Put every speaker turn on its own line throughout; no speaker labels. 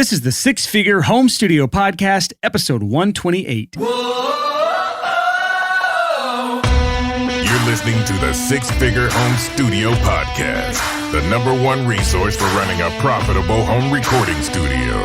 This is the Six Figure Home Studio Podcast, episode 128.
You're listening to the Six Figure Home Studio Podcast, the number one resource for running a profitable home recording studio.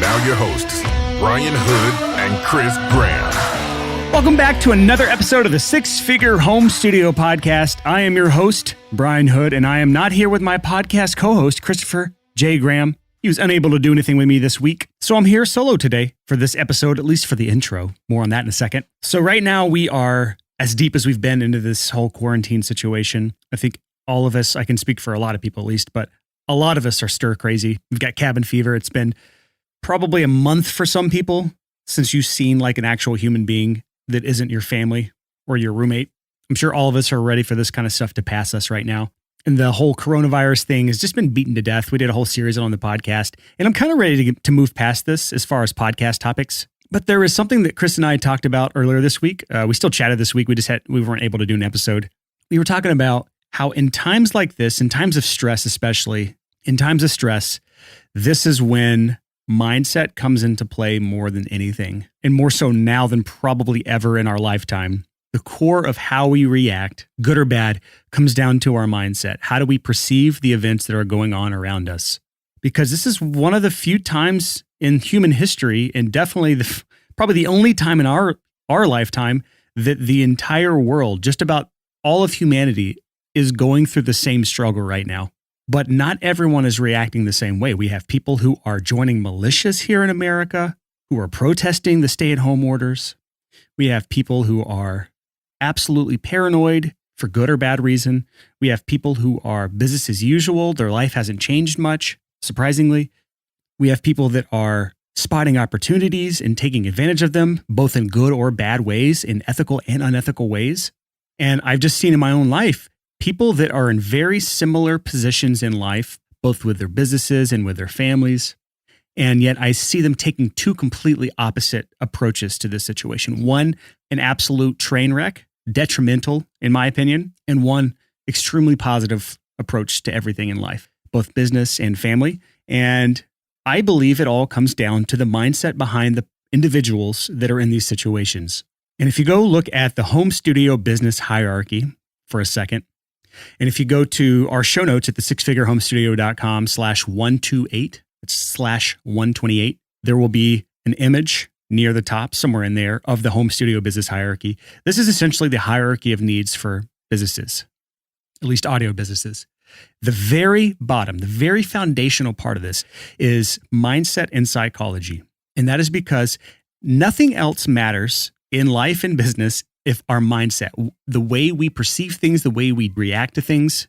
Now your hosts, Brian Hood and Chris Graham.
Welcome back to another episode of the Six Figure Home Studio Podcast. I am your host, Brian Hood, and I am not here with my podcast co-host, Christopher J. Graham. He was unable to do anything with me this week, so I'm here solo today for this episode, at least for the intro. More on that in a second. So right now we are as deep as we've been into this whole quarantine situation. I think all of us, I can speak for a lot of people at least, but a lot of us are stir crazy. We've got cabin fever. It's been probably a month for some people since you've seen like an actual human being that isn't your family or your roommate. I'm sure all of us are ready for this kind of stuff to pass us right now. And the whole coronavirus thing has just been beaten to death. We did a whole series on the podcast, and I'm kind of ready to move past this as far as podcast topics. But there is something that Chris and I talked about earlier this week. We still chatted this week. We weren't able to do an episode. We were talking about how in times like this, in times of stress, especially in times of stress, this is when mindset comes into play more than anything, and more so now than probably ever in our lifetime. The core of how we react, good or bad, comes down to our mindset. How do we perceive the events that are going on around us? Because this is one of the few times in human history, and definitely probably the only time in our lifetime, that the entire world, just about all of humanity, is going through the same struggle right now. But not everyone is reacting the same way. We have people who are joining militias here in America, who are protesting the stay-at-home orders. We have people who are absolutely paranoid for good or bad reason. We have people who are business as usual. Their life hasn't changed much, surprisingly. We have people that are spotting opportunities and taking advantage of them, both in good or bad ways, in ethical and unethical ways. And I've just seen in my own life, people that are in very similar positions in life, both with their businesses and with their families. And yet I see them taking two completely opposite approaches to this situation. One, an absolute train wreck, detrimental in my opinion, and one extremely positive approach to everything in life, both business and family. And I believe it all comes down to the mindset behind the individuals that are in these situations. And if you go look at the home studio business hierarchy for a second, and if you go to our show notes at the sixfigurehomestudio.com/128, it's /128, there will be an image near the top, somewhere in there, of the home studio business hierarchy. This is essentially the hierarchy of needs for businesses, at least audio businesses. The very bottom, the very foundational part of this is mindset and psychology. And that is because nothing else matters in life and business if our mindset, the way we perceive things, the way we react to things,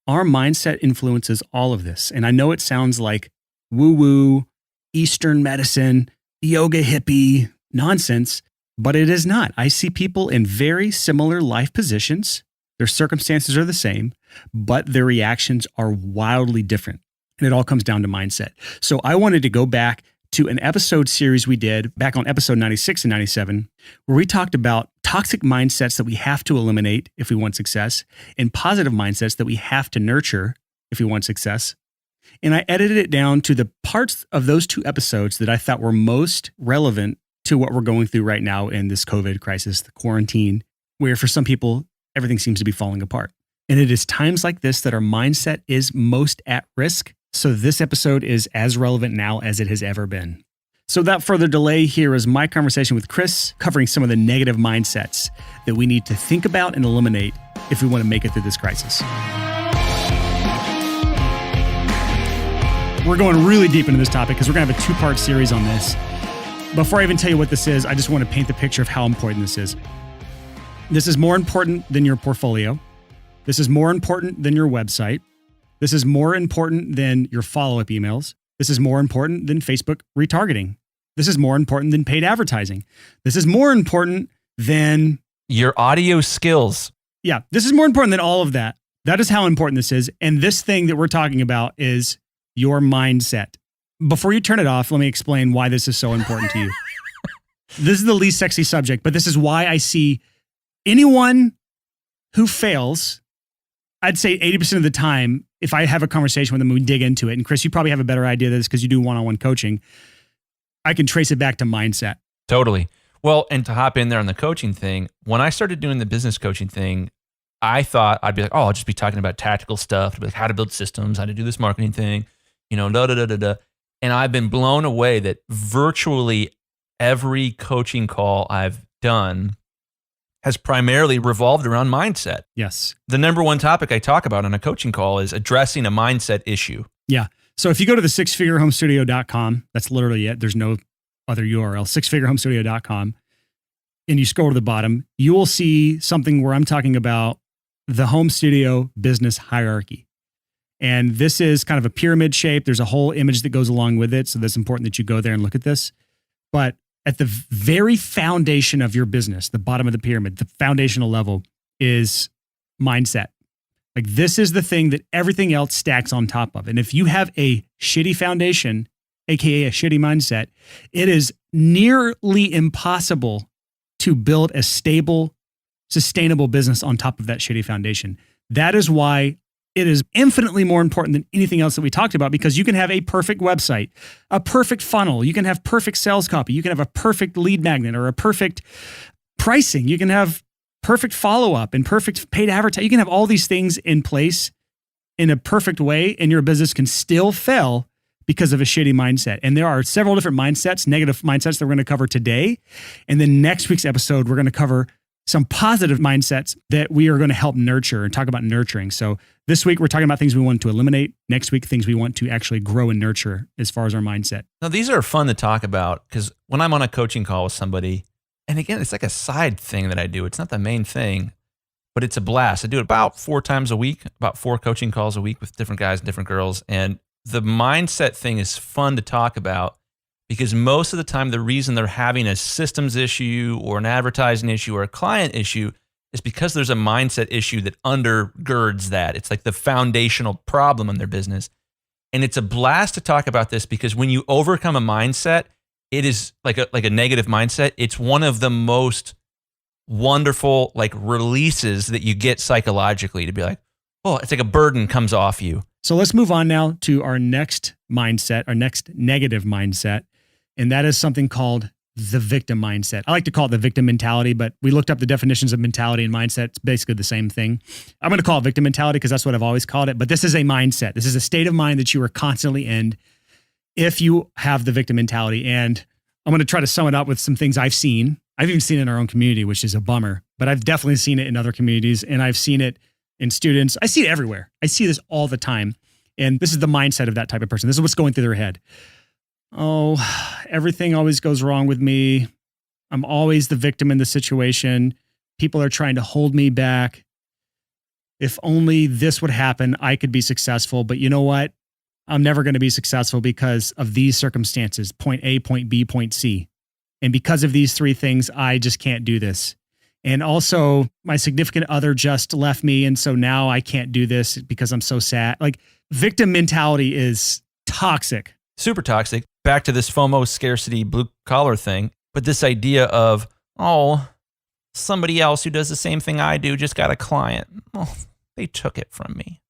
our mindset influences all of this. And I know it sounds like woo-woo, Eastern medicine, yoga hippie nonsense, but it is not. I see people in very similar life positions. Their circumstances are the same, but their reactions are wildly different. And it all comes down to mindset. So I wanted to go back to an episode series we did back on episode 96 and 97, where we talked about toxic mindsets that we have to eliminate if we want success, and positive mindsets that we have to nurture if we want success. And I edited it down to the parts of those two episodes that I thought were most relevant to what we're going through right now in this COVID crisis, the quarantine, where for some people, everything seems to be falling apart. And it is times like this that our mindset is most at risk. So this episode is as relevant now as it has ever been. So without further delay, here is my conversation with Chris, covering some of the negative mindsets that we need to think about and eliminate if we want to make it through this crisis. We're going really deep into this topic because we're going to have a two-part series on this. Before I even tell you what this is, I just want to paint the picture of how important this is. This is more important than your portfolio. This is more important than your website. This is more important than your follow-up emails. This is more important than Facebook retargeting. This is more important than paid advertising. This is more important than
your audio skills.
Yeah, this is more important than all of that. That is how important this is. And this thing that we're talking about is your mindset. Before you turn it off, let me explain why this is so important to you. This is the least sexy subject, but this is why I see anyone who fails, I'd say 80% of the time, if I have a conversation with them and we dig into it, and Chris, you probably have a better idea of this because you do one-on-one coaching, I can trace it back to mindset.
Totally. Well, and to hop in there on the coaching thing, when I started doing the business coaching thing, I thought I'd be like, oh, I'll just be talking about tactical stuff, like how to build systems, how to do this marketing thing, da. And I've been blown away that virtually every coaching call I've done has primarily revolved around mindset.
Yes.
The number one topic I talk about on a coaching call is addressing a mindset issue.
Yeah. So if you go to the sixfigurehomestudio.com, that's literally it. There's no other URL, sixfigurehomestudio.com, and you scroll to the bottom, you will see something where I'm talking about the home studio business hierarchy. And this is kind of a pyramid shape. There's a whole image that goes along with it. So that's important that you go there and look at this. But at the very foundation of your business, the bottom of the pyramid, the foundational level is mindset. Like this is the thing that everything else stacks on top of. And if you have a shitty foundation, AKA a shitty mindset, it is nearly impossible to build a stable, sustainable business on top of that shitty foundation. That is why it is infinitely more important than anything else that we talked about, because you can have a perfect website, a perfect funnel, you can have perfect sales copy, you can have a perfect lead magnet or a perfect pricing, you can have perfect follow-up and perfect paid advertising. You can have all these things in place in a perfect way, and your business can still fail because of a shitty mindset. And there are several different mindsets, negative mindsets that we're going to cover today. And then next week's episode, we're going to cover some positive mindsets that we are going to help nurture and talk about nurturing. So this week, we're talking about things we want to eliminate. Next week, things we want to actually grow and nurture as far as our mindset.
Now, these are fun to talk about because when I'm on a coaching call with somebody, and again, it's like a side thing that I do. It's not the main thing, but it's a blast. I do it about 4 times a week, about 4 coaching calls a week with different guys and different girls. And the mindset thing is fun to talk about because most of the time, the reason they're having a systems issue or an advertising issue or a client issue is because there's a mindset issue that undergirds that. It's like the foundational problem in their business. And it's a blast to talk about this because when you overcome a mindset, it is like a negative mindset. It's one of the most wonderful like releases that you get psychologically to be like, oh, it's like a burden comes off you.
So let's move on now to our next mindset, our next negative mindset. And that is something called the victim mindset. I like to call it the victim mentality, but we looked up the definitions of mentality and mindset. It's basically the same thing. I'm going to call it victim mentality because that's what I've always called it. But this is a mindset. This is a state of mind that you are constantly in if you have the victim mentality. And I'm going to try to sum it up with some things I've seen. I've even seen it in our own community, which is a bummer, but I've definitely seen it in other communities, and I've seen it in students. I see it everywhere. I see this all the time. And this is the mindset of that type of person. This is what's going through their head. Oh, everything always goes wrong with me. I'm always the victim in the situation. People are trying to hold me back. If only this would happen, I could be successful. But you know what? I'm never going to be successful because of these circumstances, point A, point B, point C. And because of these 3 things, I just can't do this. And also my significant other just left me. And so now I can't do this because I'm so sad. Like victim mentality is toxic.
Super toxic. Back to this FOMO scarcity blue collar thing. But this idea of, oh, somebody else who does the same thing I do just got a client. Oh, they took it from me.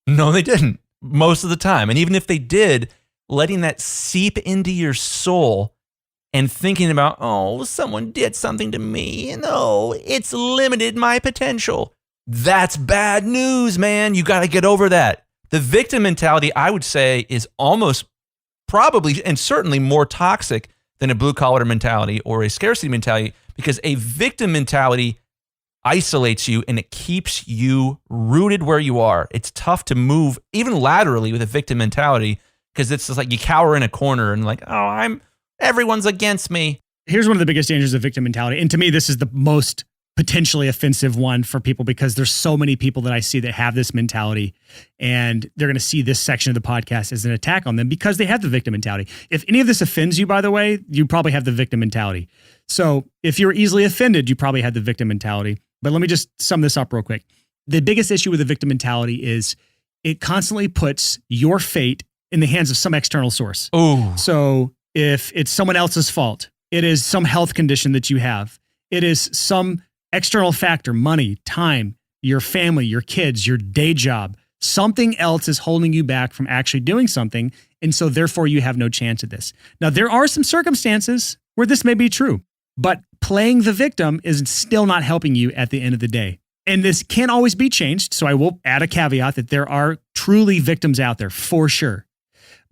No, they didn't. Most of the time. And even if they did, letting that seep into your soul and thinking about, oh, someone did something to me and oh, it's limited my potential. That's bad news, man. You got to get over that. The victim mentality, I would say, is almost probably and certainly more toxic than a blue collar mentality or a scarcity mentality because a victim mentality isolates you and it keeps you rooted where you are. It's tough to move even laterally with a victim mentality because it's just like you cower in a corner and like, oh, everyone's against me.
Here's one of the biggest dangers of victim mentality. And to me, this is the most potentially offensive one for people because there's so many people that I see that have this mentality and they're going to see this section of the podcast as an attack on them because they have the victim mentality. If any of this offends you, by the way, you probably have the victim mentality. So if you're easily offended, you probably had the victim mentality. But let me just sum this up real quick. The biggest issue with the victim mentality is it constantly puts your fate in the hands of some external source.
Oh,
So if it's someone else's fault, it is some health condition that you have, it is some external factor, money, time, your family, your kids, your day job. Something else is holding you back from actually doing something. And so therefore you have no chance at this. Now, there are some circumstances where this may be true, but playing the victim is still not helping you at the end of the day. And this can't always be changed. So I will add a caveat that there are truly victims out there for sure.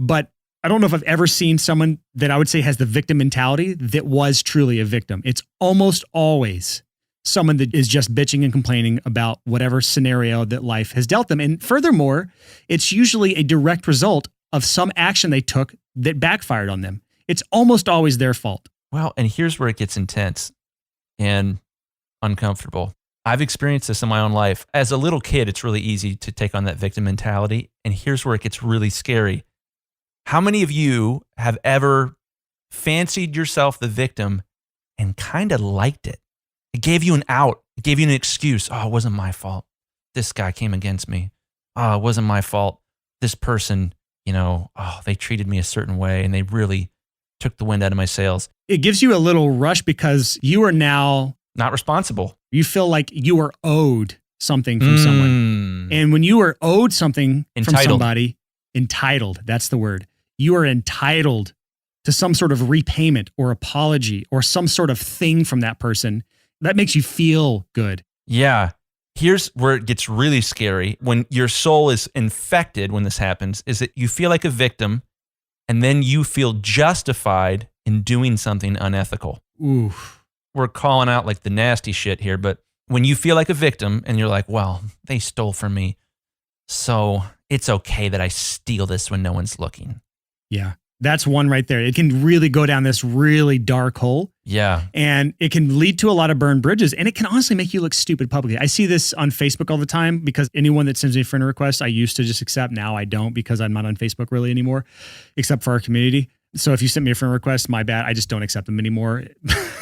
But I don't know if I've ever seen someone that I would say has the victim mentality that was truly a victim. It's almost always someone that is just bitching and complaining about whatever scenario that life has dealt them. And furthermore, it's usually a direct result of some action they took that backfired on them. It's almost always their fault.
Well, and here's where it gets intense and uncomfortable. I've experienced this in my own life. As a little kid, it's really easy to take on that victim mentality. And here's where it gets really scary. How many of you have ever fancied yourself the victim and kind of liked it? It gave you an out. It gave you an excuse. Oh, it wasn't my fault. This guy came against me. Oh, it wasn't my fault. This person, they treated me a certain way and they really took the wind out of my sails.
It gives you a little rush because you are now
not responsible.
You feel like you are owed something from someone. And when you are owed something from somebody, entitled, that's the word. You are entitled to some sort of repayment or apology or some sort of thing from that person. That makes you feel good.
Yeah. Here's where it gets really scary. When your soul is infected when this happens, is that you feel like a victim and then you feel justified in doing something unethical.
Oof.
We're calling out like the nasty shit here, but when you feel like a victim and you're like, well, they stole from me, so it's okay that I steal this when no one's looking.
Yeah. That's one right there. It can really go down this really dark hole.
Yeah.
And it can lead to a lot of burned bridges. And it can honestly make you look stupid publicly. I see this on Facebook all the time because anyone that sends me a friend request, I used to just accept. Now I don't because I'm not on Facebook really anymore, except for our community. So if you send me a friend request, my bad. I just don't accept them anymore.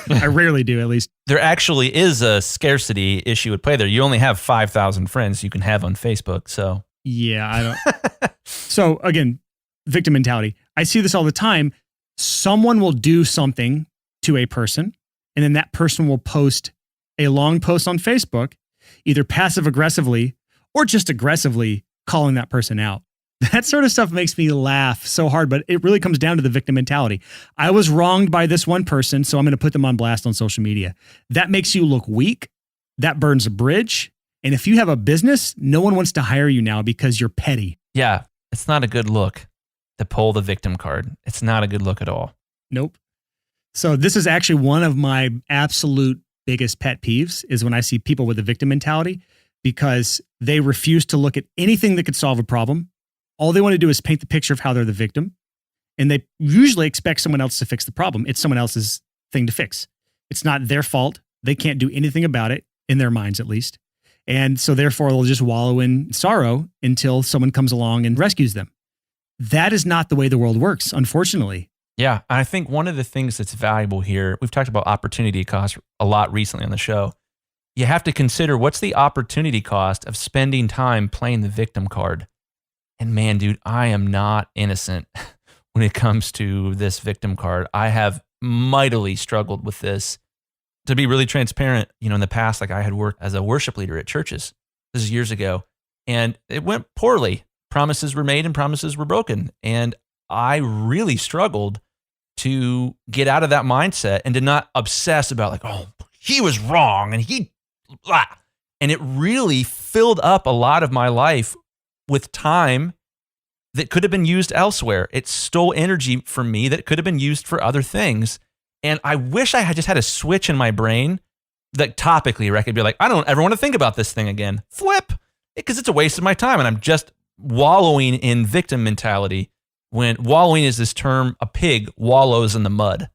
I rarely do, at least.
There actually is a scarcity issue at play there. You only have 5,000 friends you can have on Facebook. So
yeah, I don't. So again, victim mentality. I see this all the time. Someone will do something to a person, and then that person will post a long post on Facebook, either passive aggressively or just aggressively calling that person out. That sort of stuff makes me laugh so hard, but it really comes down to the victim mentality. I was wronged by this one person, so I'm going to put them on blast on social media. That makes you look weak. That burns a bridge. And if you have a business, no one wants to hire you now because you're petty.
Yeah, it's not a good look to pull the victim card. It's not a good look at all.
Nope. So this is actually one of my absolute biggest pet peeves is when I see people with a victim mentality because they refuse to look at anything that could solve a problem. All they want to do is paint the picture of how they're the victim. And they usually expect someone else to fix the problem. It's someone else's thing to fix. It's not their fault. They can't do anything about it, in their minds at least. And so therefore they'll just wallow in sorrow until someone comes along and rescues them. That is not the way the world works, unfortunately.
Yeah, I think one of the things that's valuable here, we've talked about opportunity cost a lot recently on the show. You have to consider what's the opportunity cost of spending time playing the victim card. And man, dude, I am not innocent when it comes to this victim card. I have mightily struggled with this. To be really transparent, in the past, like I had worked as a worship leader at churches. This is years ago. And it went poorly. Promises were made and promises were broken. And I really struggled to get out of that mindset and to not obsess about like, oh, he was wrong and he, blah. And it really filled up a lot of my life with time that could have been used elsewhere. It stole energy from me that could have been used for other things. And I wish I had just had a switch in my brain that topically, where I could be like, I don't ever want to think about this thing again. Flip, because it's a waste of my time. And I'm just wallowing in victim mentality. When wallowing is this term, a pig wallows in the mud.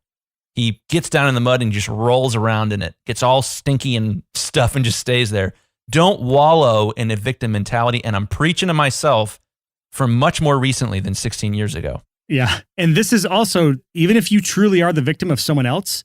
He gets down in the mud and just rolls around in it, gets all stinky and stuff and just stays there. Don't wallow in a victim mentality. And I'm preaching to myself from much more recently than 16 years ago.
Yeah. And this is also, even if you truly are the victim of someone else,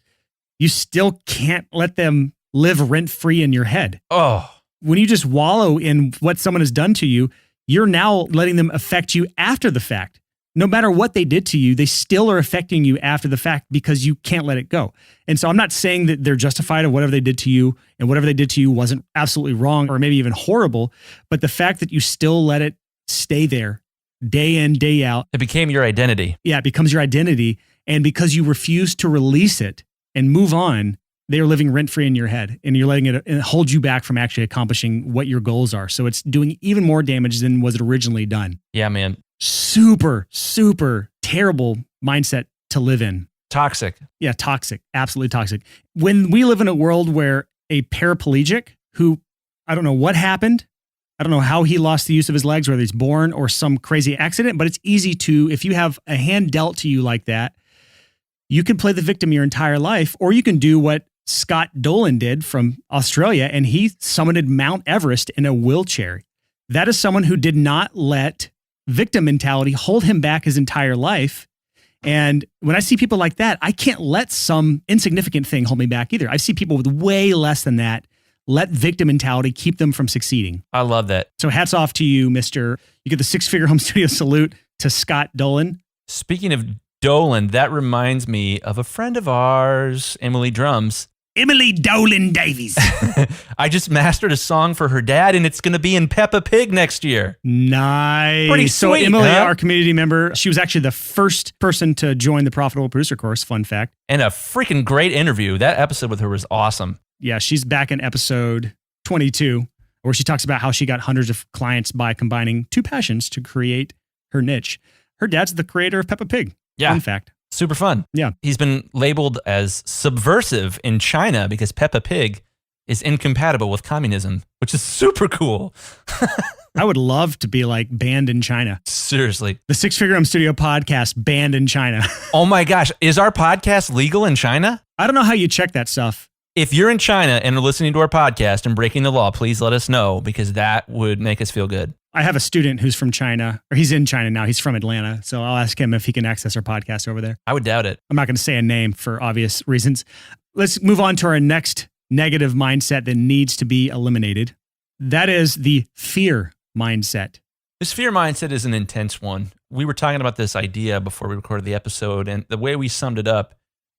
you still can't let them live rent-free in your head.
Oh.
When you just wallow in what someone has done to you, you're now letting them affect you after the fact. no matter what they did to you, they still are affecting you after the fact because you can't let it go. And so I'm not saying that they're justified of whatever they did to you, and whatever they did to you wasn't absolutely wrong or maybe even horrible, but the fact that you still let it stay there day in, day out.
It became your identity.
Yeah, it becomes your identity. And because you refuse to release it and move on, they're living rent-free in your head, and you're letting it hold you back from actually accomplishing what your goals are. So it's doing even more damage than was originally done.
Yeah, man.
Super, super terrible mindset to live in.
Toxic.
Yeah, toxic. Absolutely toxic. When we live in a world where a paraplegic who, I don't know what happened, I don't know how he lost the use of his legs, whether he's born or some crazy accident, but it's easy to, if you have a hand dealt to you like that, you can play the victim your entire life, or you can do what Scott Dolan did from Australia, and he summited Mount Everest in a wheelchair. That is someone who did not let victim mentality hold him back his entire life. And when I see people like that, I can't let some insignificant thing hold me back either. I see people with way less than that let victim mentality keep them from succeeding.
I love that.
So hats off to you, Mr. You get the six-figure home studio salute to Scott Dolan.
Speaking of Dolan, that reminds me of a friend of ours, Emily Drums.
Emily Dolan Davies.
I just mastered a song for her dad, and it's going to be in Peppa Pig next year.
Nice.
Pretty
So
sweet,
Emily,
huh?
our community member, she was actually the first person to join the Profitable Producer course. Fun fact.
And a freaking great interview. That episode with her was awesome.
Yeah, she's back in episode 22, where she talks about how she got hundreds of clients by combining two passions to create her niche. Her dad's the creator of Peppa Pig.
Yeah.
Fun fact.
Super fun.
Yeah.
He's been labeled as subversive in China because Peppa Pig is incompatible with communism, which is super cool.
I would love to be like banned in China.
Seriously.
The Six Figure Home Studio podcast banned in China.
Oh my gosh. Is our podcast legal in China?
I don't know how you check that stuff.
If you're in China and are listening to our podcast and breaking the law, please let us know, because that would make us feel good.
I have a student who's from China, or he's in China now. He's from Atlanta. So I'll ask him if he can access our podcast over there.
I would doubt it.
I'm not going to say a name for obvious reasons. Let's move on to our next negative mindset that needs to be eliminated. That is the fear mindset.
This fear mindset is an intense one. We were talking about this idea before we recorded the episode, and the way we summed it up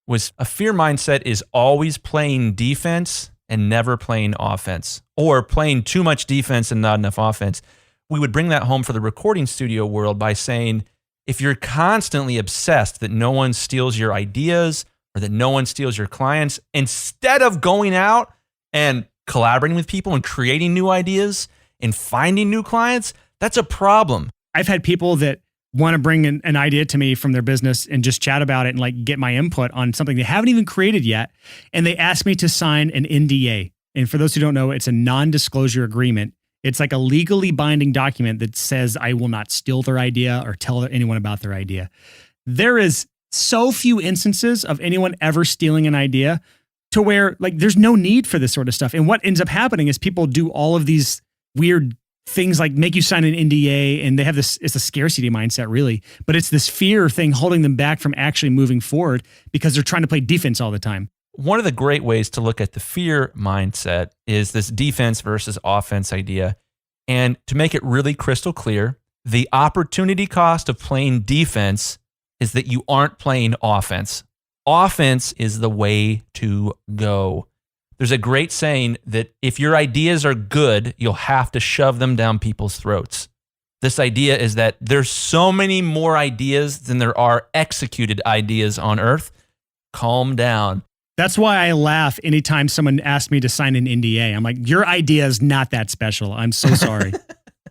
was a fear mindset is always playing defense and never playing offense, or playing too much defense and not enough offense. We would bring that home for the recording studio world by saying, if you're constantly obsessed that no one steals your ideas or that no one steals your clients, instead of going out and collaborating with people and creating new ideas and finding new clients, that's a problem.
I've had people that want to bring an idea to me from their business and just chat about it and like get my input on something they haven't even created yet. And they ask me to sign an NDA. And for those who don't know, it's a non-disclosure agreement. It's like a legally binding document that says I will not steal their idea or tell anyone about their idea. There is so few instances of anyone ever stealing an idea to where like there's no need for this sort of stuff. And what ends up happening is people do all of these weird things like make you sign an NDA, and they have this, it's a scarcity mindset really, but it's this fear thing holding them back from actually moving forward because they're trying to play defense all the time.
One of the great ways to look at the fear mindset is this defense versus offense idea. And to make it really crystal clear, the opportunity cost of playing defense is that you aren't playing offense. Offense is the way to go. There's a great saying that if your ideas are good, you'll have to shove them down people's throats. This idea is that there's so many more ideas than there are executed ideas on earth. Calm down.
That's why I laugh anytime someone asks me to sign an NDA. I'm like, your idea is not that special. I'm so sorry.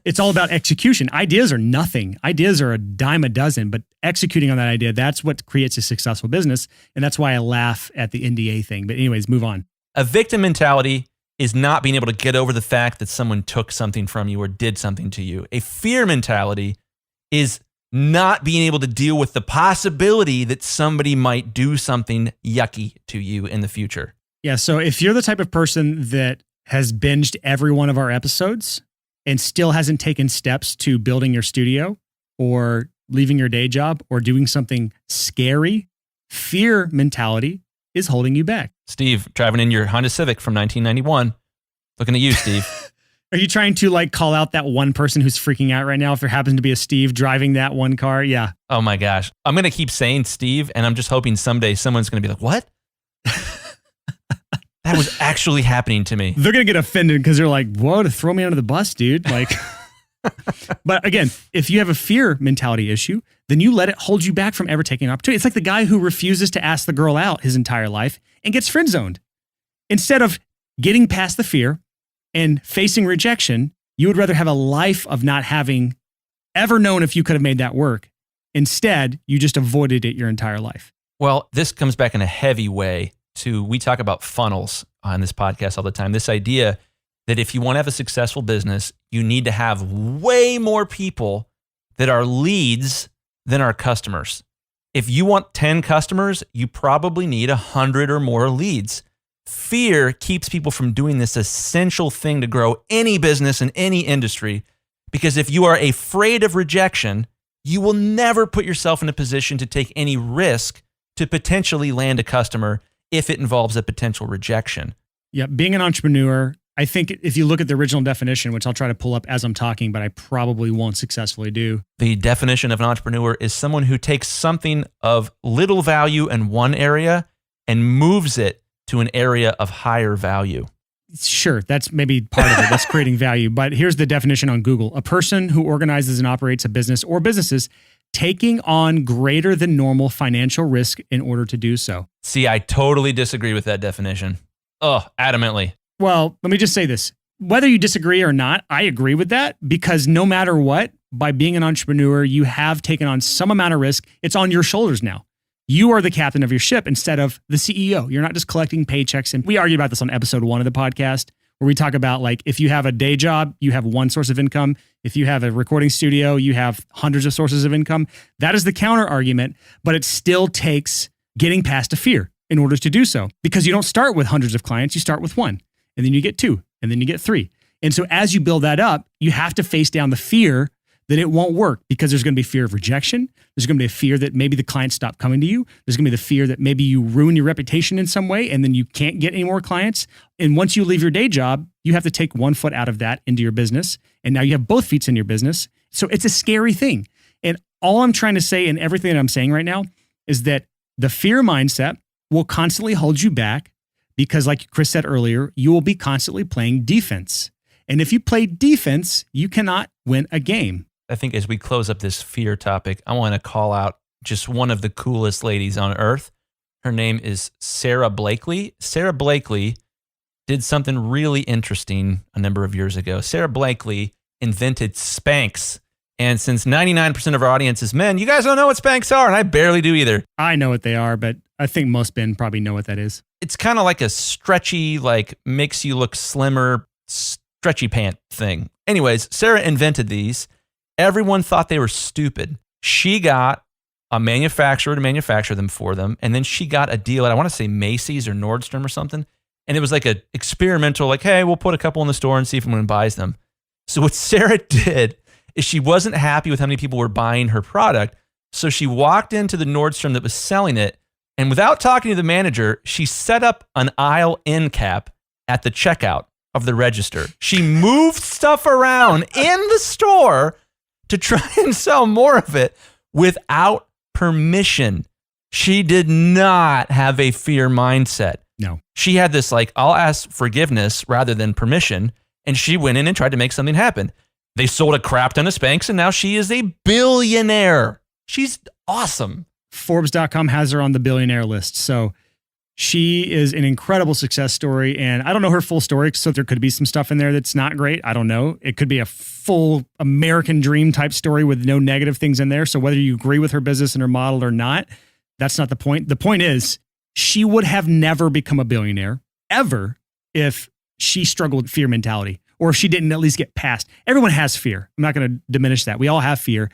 It's all about execution. Ideas are nothing. Ideas are a dime a dozen, but executing on that idea, that's what creates a successful business. And that's why I laugh at the NDA thing. But anyways, move on.
A victim mentality is not being able to get over the fact that someone took something from you or did something to you. A fear mentality is not being able to deal with the possibility that somebody might do something yucky to you in the future.
Yeah, so if you're the type of person that has binged every one of our episodes and still hasn't taken steps to building your studio or leaving your day job or doing something scary, fear mentality is holding you back.
Steve, driving in your Honda Civic from 1991. Looking at you, Steve.
Are you trying to like call out that one person who's freaking out right now if there happens to be a Steve driving that one car? Yeah.
Oh my gosh. I'm going to keep saying Steve, and I'm just hoping someday someone's going to be like, what? That was actually happening to me.
They're going to get offended because they're like, whoa, to throw me under the bus, dude. Like, but again, if you have a fear mentality issue, then you let it hold you back from ever taking an opportunity. It's like the guy who refuses to ask the girl out his entire life and gets friend zoned. Instead of getting past the fear and facing rejection, you would rather have a life of not having ever known if you could have made that work. Instead, you just avoided it your entire life.
Well, this comes back in a heavy way to, we talk about funnels on this podcast all the time. This idea that if you want to have a successful business, you need to have way more people that are leads than are customers. If you want 10 customers, you probably need 100 or more leads. Fear keeps people from doing this essential thing to grow any business in any industry, because if you are afraid of rejection, you will never put yourself in a position to take any risk to potentially land a customer if it involves a potential rejection.
Yeah, being an entrepreneur, I think if you look at the original definition, which I'll try to pull up as I'm talking, but I probably won't successfully do.
The definition of an entrepreneur is someone who takes something of little value in one area and moves it to an area of higher value.
Sure, that's maybe part of it. That's creating value. But here's the definition on Google. A person who organizes and operates a business or businesses taking on greater than normal financial risk in order to do so.
See, I totally disagree with that definition. Oh, adamantly.
Well, let me just say this. Whether you disagree or not, I agree with that, because no matter what, by being an entrepreneur, you have taken on some amount of risk. It's on your shoulders now. You are the captain of your ship instead of the CEO. You're not just collecting paychecks. And we argued about this on episode 1 of the podcast, where we talk about, like, if you have a day job, you have one source of income. If you have a recording studio, you have hundreds of sources of income. That is the counter argument, but it still takes getting past a fear in order to do so, because you don't start with hundreds of clients. You start with 1, and then you get 2, and then you get 3. And so as you build that up, you have to face down the fear that it won't work, because there's going to be fear of rejection. There's going to be a fear that maybe the clients stop coming to you. There's going to be the fear that maybe you ruin your reputation in some way and then you can't get any more clients. And once you leave your day job, you have to take one foot out of that into your business. And now you have both feet in your business. So it's a scary thing. And all I'm trying to say, and everything that I'm saying right now, is that the fear mindset will constantly hold you back, because, like Chris said earlier, you will be constantly playing defense. And if you play defense, you cannot win a game.
I think as we close up this fear topic, I want to call out just one of the coolest ladies on earth. Her name is Sarah Blakely. Sarah Blakely did something really interesting a number of years ago. Sarah Blakely invented Spanx. And since 99% of our audience is men, you guys don't know what Spanx are, and I barely do either.
I know what they are, but I think most men probably know what that is.
It's kind of like a stretchy, like makes you look slimmer, stretchy pant thing. Anyways, Sarah invented these. Everyone thought they were stupid. She got a manufacturer to manufacture them for them, and then she got a deal at, I want to say, Macy's or Nordstrom or something. And it was like an experimental, like, hey, we'll put a couple in the store and see if anyone buys them. So what Sarah did is she wasn't happy with how many people were buying her product. So she walked into the Nordstrom that was selling it, and without talking to the manager, she set up an aisle end cap at the checkout of the register. She moved stuff around in the store to try and sell more of it without permission. She did not have a fear mindset.
No.
She had this, like, I'll ask forgiveness rather than permission. And she went in and tried to make something happen. They sold a crap ton of Spanx, and now she is a billionaire. She's awesome.
Forbes.com has her on the billionaire list. So she is an incredible success story. And I don't know her full story, so there could be some stuff in there that's not great. I don't know. It could be a full American dream type story with no negative things in there. So whether you agree with her business and her model or not, that's not the point. The point is, she would have never become a billionaire ever if she struggled with fear mentality, or if she didn't at least get past. Everyone has fear. I'm not going to diminish that. We all have fear,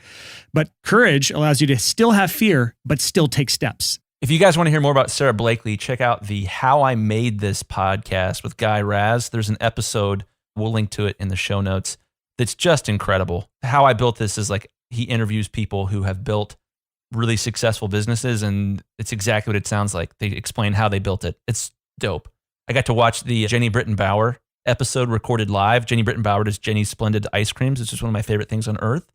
but courage allows you to still have fear, but still take steps.
If you guys want to hear more about Sarah Blakely, check out the How I Made This podcast with Guy Raz. There's an episode, we'll link to it in the show notes, that's just incredible. How I Built This is like, he interviews people who have built really successful businesses, and it's exactly what it sounds like. They explain how they built it. It's dope. I got to watch the Jenny Britton Bauer episode recorded live. Jenny Britton Bauer does Jenny's Splendid Ice Creams. It's just one of my favorite things on earth.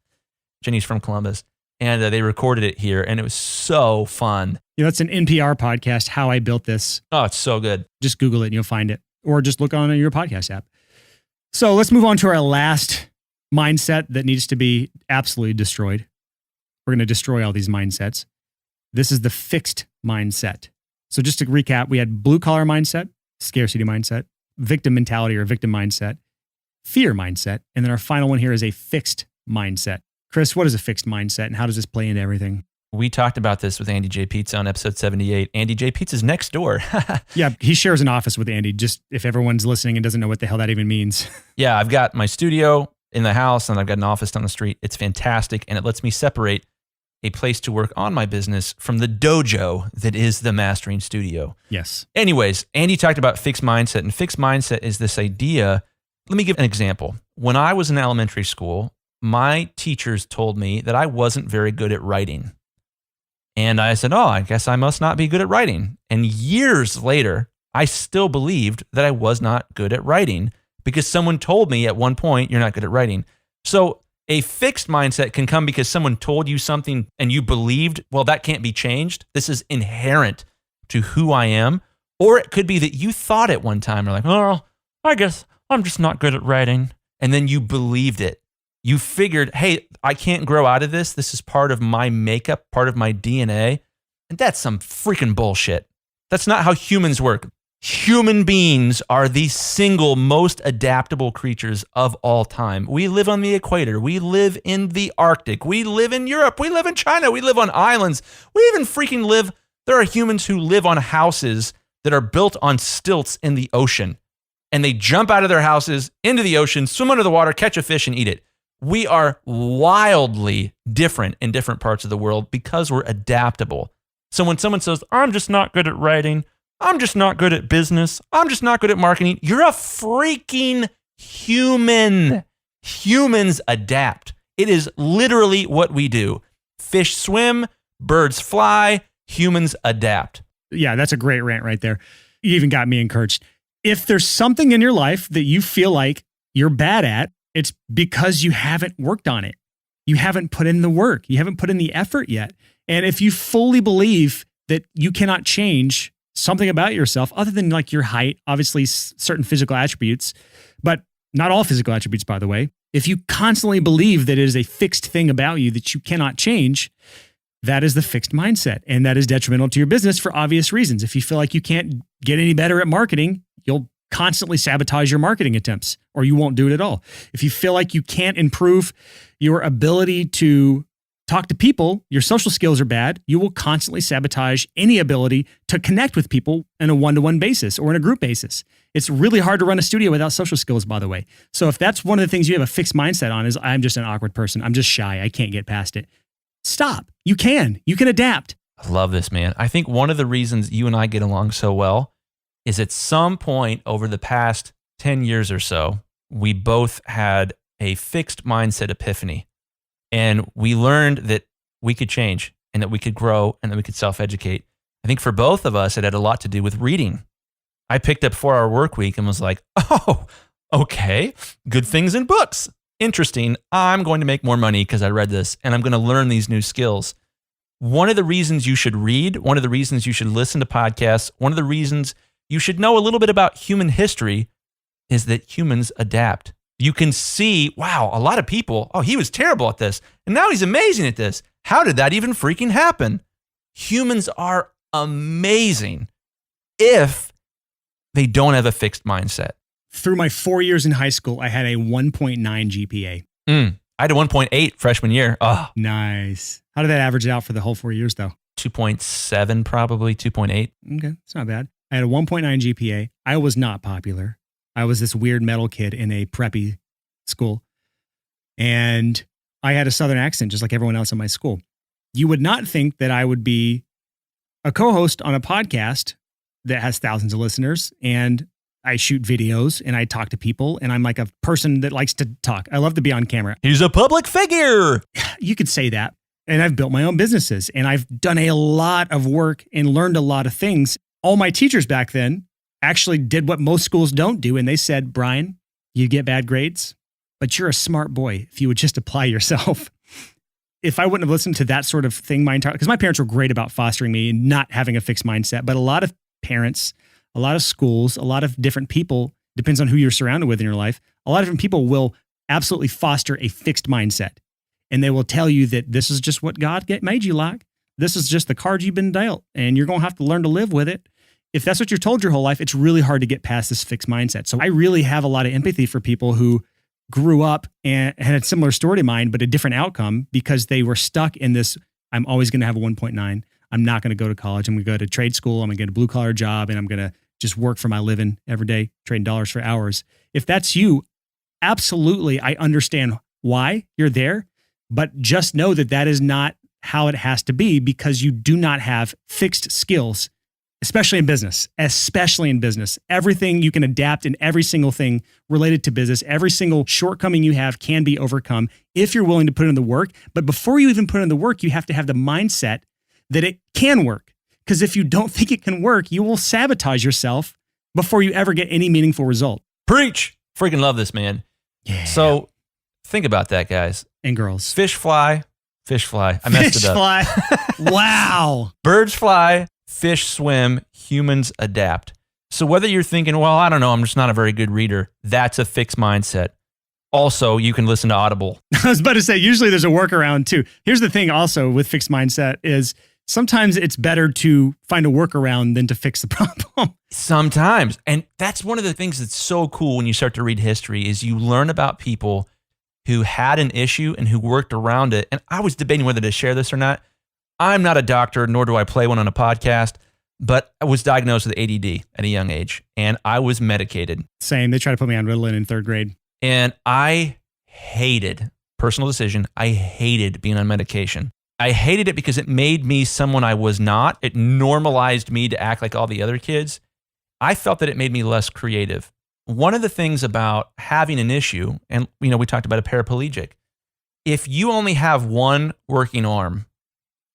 Jenny's from Columbus. And they recorded it here, and it was so fun.
It's an NPR podcast, How I Built This.
Oh, it's so good.
Just Google it and you'll find it. Or just look on your podcast app. So let's move on to our last mindset that needs to be absolutely destroyed. We're going to destroy all these mindsets. This is the fixed mindset. So just to recap, we had blue collar mindset, scarcity mindset, victim mentality or victim mindset, fear mindset, and then our final one here is a fixed mindset. Chris, what is a fixed mindset and how does this play into everything?
We talked about this with Andy J. Pizza on episode 78. Andy J. Pizza's next door.
Yeah, he shares an office with Andy, just if everyone's listening and doesn't know what the hell that even means.
Yeah, I've got my studio in the house and I've got an office down the street. It's fantastic, and it lets me separate a place to work on my business from the dojo that is the mastering studio.
Yes.
Anyways, Andy talked about fixed mindset, and fixed mindset is this idea. Let me give an example. When I was in elementary school, my teachers told me that I wasn't very good at writing. And I said, I guess I must not be good at writing. And years later, I still believed that I was not good at writing because someone told me at one point, you're not good at writing. So a fixed mindset can come because someone told you something and you believed, well, that can't be changed. This is inherent to who I am. Or it could be that you thought at one time, you're like, I guess I'm just not good at writing. And then you believed it. You figured, hey, I can't grow out of this. This is part of my makeup, part of my DNA. And that's some freaking bullshit. That's not how humans work. Human beings are the single most adaptable creatures of all time. We live on the equator. We live in the Arctic. We live in Europe. We live in China. We live on islands. We even freaking live. There are humans who live on houses that are built on stilts in the ocean. And they jump out of their houses into the ocean, swim under the water, catch a fish, and eat it. We are wildly different in different parts of the world because we're adaptable. So when someone says, I'm just not good at writing, I'm just not good at business, I'm just not good at marketing, you're a freaking human. Humans adapt. It is literally what we do. Fish swim, birds fly, humans adapt.
Yeah, that's a great rant right there. You even got me encouraged. If there's something in your life that you feel like you're bad at, it's because you haven't worked on it. You haven't put in the work. You haven't put in the effort yet. And if you fully believe that you cannot change something about yourself other than like your height, obviously certain physical attributes, but not all physical attributes, by the way. If you constantly believe that it is a fixed thing about you that you cannot change, that is the fixed mindset. And that is detrimental to your business for obvious reasons. If you feel like you can't get any better at marketing, you'll constantly sabotage your marketing attempts, or you won't do it at all. If you feel like you can't improve your ability to talk to people, your social skills are bad, you will constantly sabotage any ability to connect with people in a one-to-one basis or in a group basis. It's really hard to run a studio without social skills, by the way. So if that's one of the things you have a fixed mindset on is, I'm just an awkward person, I'm just shy, I can't get past it. Stop. You can adapt.
I love this, man. I think one of the reasons you and I get along so well is at some point over the past 10 years or so, we both had a fixed mindset epiphany. And we learned that we could change and that we could grow and that we could self-educate. I think for both of us, it had a lot to do with reading. I picked up 4-Hour Workweek and was like, oh, okay, good things in books. Interesting. I'm going to make more money because I read this and I'm going to learn these new skills. One of the reasons you should read, one of the reasons you should listen to podcasts, one of the reasons you should know a little bit about human history is that humans adapt. You can see, wow, a lot of people, he was terrible at this, and now he's amazing at this. How did that even freaking happen? Humans are amazing if they don't have a fixed mindset.
Through my 4 years in high school, I had a 1.9 GPA.
I had a 1.8 freshman year. Oh,
nice. How did that average out for the whole 4 years, though?
2.7, probably 2.8.
Okay, it's not bad. I had a 1.9 GPA. I was not popular. I was this weird metal kid in a preppy school. And I had a Southern accent, just like everyone else in my school. You would not think that I would be a co-host on a podcast that has thousands of listeners. And I shoot videos and I talk to people. And I'm like a person that likes to talk. I love to be on camera.
He's a public figure.
You could say that. And I've built my own businesses. And I've done a lot of work and learned a lot of things. All my teachers back then actually did what most schools don't do. And they said, Brian, you get bad grades, but you're a smart boy if you would just apply yourself. If I wouldn't have listened to that sort of thing my entire, because my parents were great about fostering me and not having a fixed mindset, but a lot of parents, a lot of schools, a lot of different people, depends on who you're surrounded with in your life, a lot of different people will absolutely foster a fixed mindset. And they will tell you that this is just what God made you like. This is just the cards you've been dealt, and you're going to have to learn to live with it. If that's what you're told your whole life, it's really hard to get past this fixed mindset. So I really have a lot of empathy for people who grew up and had a similar story to mine, but a different outcome because they were stuck in this, I'm always going to have a 1.9. I'm not going to go to college. I'm going to go to trade school. I'm going to get a blue collar job, and I'm going to just work for my living every day, trading dollars for hours. If that's you, absolutely, I understand why you're there, but just know that that is not how it has to be because you do not have fixed skills, especially in business, Everything you can adapt in every single thing related to business, every single shortcoming you have can be overcome if you're willing to put in the work. But before you even put in the work, you have to have the mindset that it can work. Because if you don't think it can work, you will sabotage yourself before you ever get any meaningful result.
Preach. Freaking love this, man.
Yeah.
So think about that, guys.
And girls.
Fish fly. I messed it up.
Fish fly. Wow.
Birds fly, fish swim, humans adapt. So whether you're thinking, well, I don't know, I'm just not a very good reader, that's a fixed mindset. Also, you can listen to Audible.
I was about to say, usually there's a workaround too. Here's the thing also with fixed mindset is sometimes it's better to find a workaround than to fix the problem.
Sometimes. And that's one of the things that's so cool when you start to read history is you learn about people who had an issue and who worked around it. And I was debating whether to share this or not. I'm not a doctor, nor do I play one on a podcast, but I was diagnosed with ADD at a young age, and I was medicated.
Same. They tried to put me on Ritalin in 3rd grade.
And I hated, personal decision, I hated being on medication. I hated it because it made me someone I was not. It normalized me to act like all the other kids. I felt that it made me less creative. One of the things about having an issue, and we talked about a paraplegic, if you only have one working arm,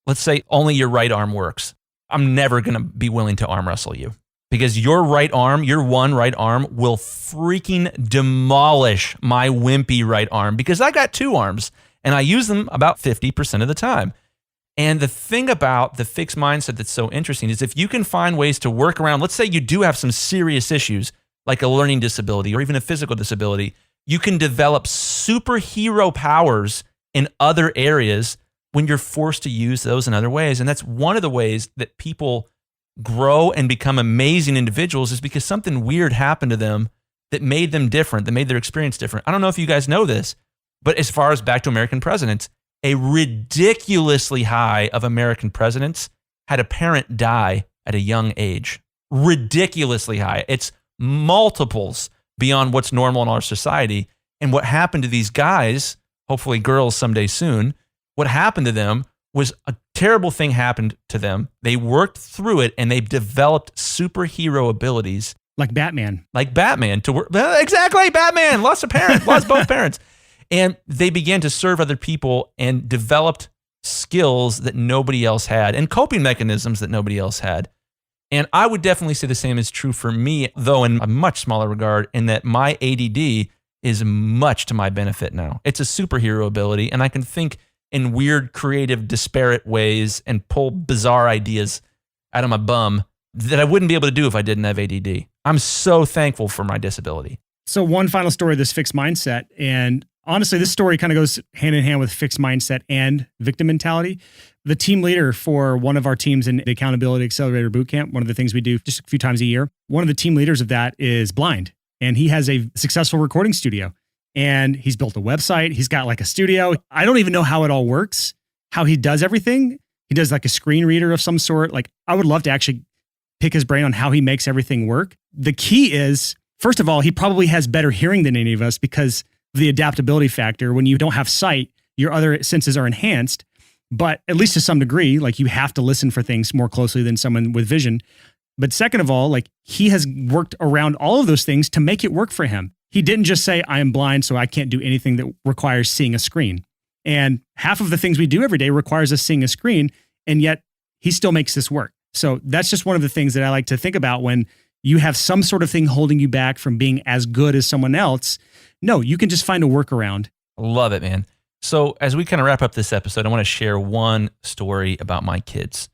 let's say only your right arm works, I'm never going to be willing to arm wrestle you because your right arm, your one right arm will freaking demolish my wimpy right arm because I got 2 arms and I use them about 50% of the time. And the thing about the fixed mindset that's so interesting is if you can find ways to work around, let's say you do have some serious issues like a learning disability or even a physical disability, you can develop superhero powers in other areas when you're forced to use those in other ways. And that's one of the ways that people grow and become amazing individuals is because something weird happened to them that made them different, that made their experience different. I don't know if you guys know this, but as far as back to American presidents, a ridiculously high of American presidents had a parent die at a young age. Ridiculously high. It's multiples beyond what's normal in our society. And what happened to these guys, hopefully girls someday soon, what happened to them was a terrible thing happened to them. They worked through it and they developed superhero abilities.
Like Batman.
To work. Exactly, Batman. Lost both parents. And they began to serve other people and developed skills that nobody else had and coping mechanisms that nobody else had. And I would definitely say the same is true for me, though in a much smaller regard, in that my ADD is much to my benefit now. It's a superhero ability, and I can think in weird, creative, disparate ways and pull bizarre ideas out of my bum that I wouldn't be able to do if I didn't have ADD. I'm so thankful for my disability.
So one final story of this fixed mindset, and honestly, this story kind of goes hand in hand with fixed mindset and victim mentality. The team leader for one of our teams in the Accountability Accelerator Bootcamp, one of the things we do just a few times a year, one of the team leaders of that is blind, and he has a successful recording studio. And he's built a website. He's got like a studio. I don't even know how it all works, how he does everything. He does like a screen reader of some sort. Like I would love to actually pick his brain on how he makes everything work. The key is, first of all, he probably has better hearing than any of us because of the adaptability factor. When you don't have sight, your other senses are enhanced, but at least to some degree, like you have to listen for things more closely than someone with vision. But second of all, like he has worked around all of those things to make it work for him. He didn't just say, I am blind, so I can't do anything that requires seeing a screen. And half of the things we do every day requires us seeing a screen, and yet he still makes this work. So that's just one of the things that I like to think about when you have some sort of thing holding you back from being as good as someone else. No, you can just find a workaround.
Love it, man. So as we kind of wrap up this episode, I want to share one story about my kids.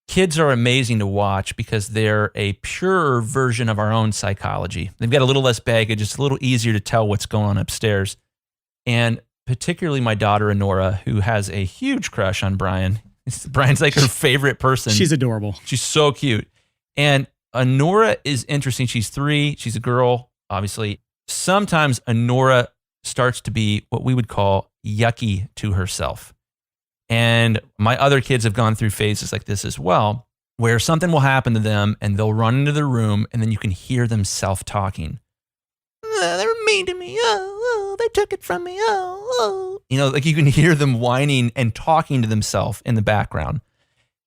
Kids are amazing to watch because they're a purer version of our own psychology. They've got a little less baggage. It's a little easier to tell what's going on upstairs. And particularly my daughter, Honora, who has a huge crush on Brian. Brian's like her favorite person.
She's adorable.
She's so cute. And Honora is interesting. She's 3. She's a girl, obviously. Sometimes Honora starts to be what we would call yucky to herself. And my other kids have gone through phases like this as well, where something will happen to them and they'll run into the room and then you can hear them self-talking. They were mean to me. Oh, they took it from me. Oh. You know, like you can hear them whining and talking to themselves in the background.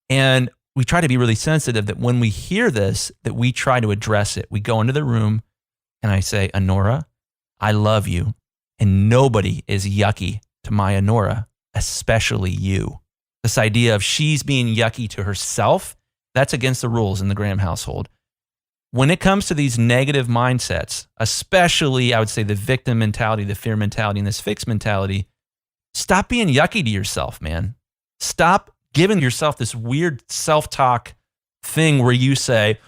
And we try to be really sensitive that when we hear this, that we try to address it. We go into the room and I say, Honora, I love you. And nobody is yucky to my Honora, especially you. This idea of she's being yucky to herself, that's against the rules in the Graham household. When it comes to these negative mindsets, especially I would say the victim mentality, the fear mentality, and this fixed mentality, stop being yucky to yourself, man. Stop giving yourself this weird self-talk thing where you say,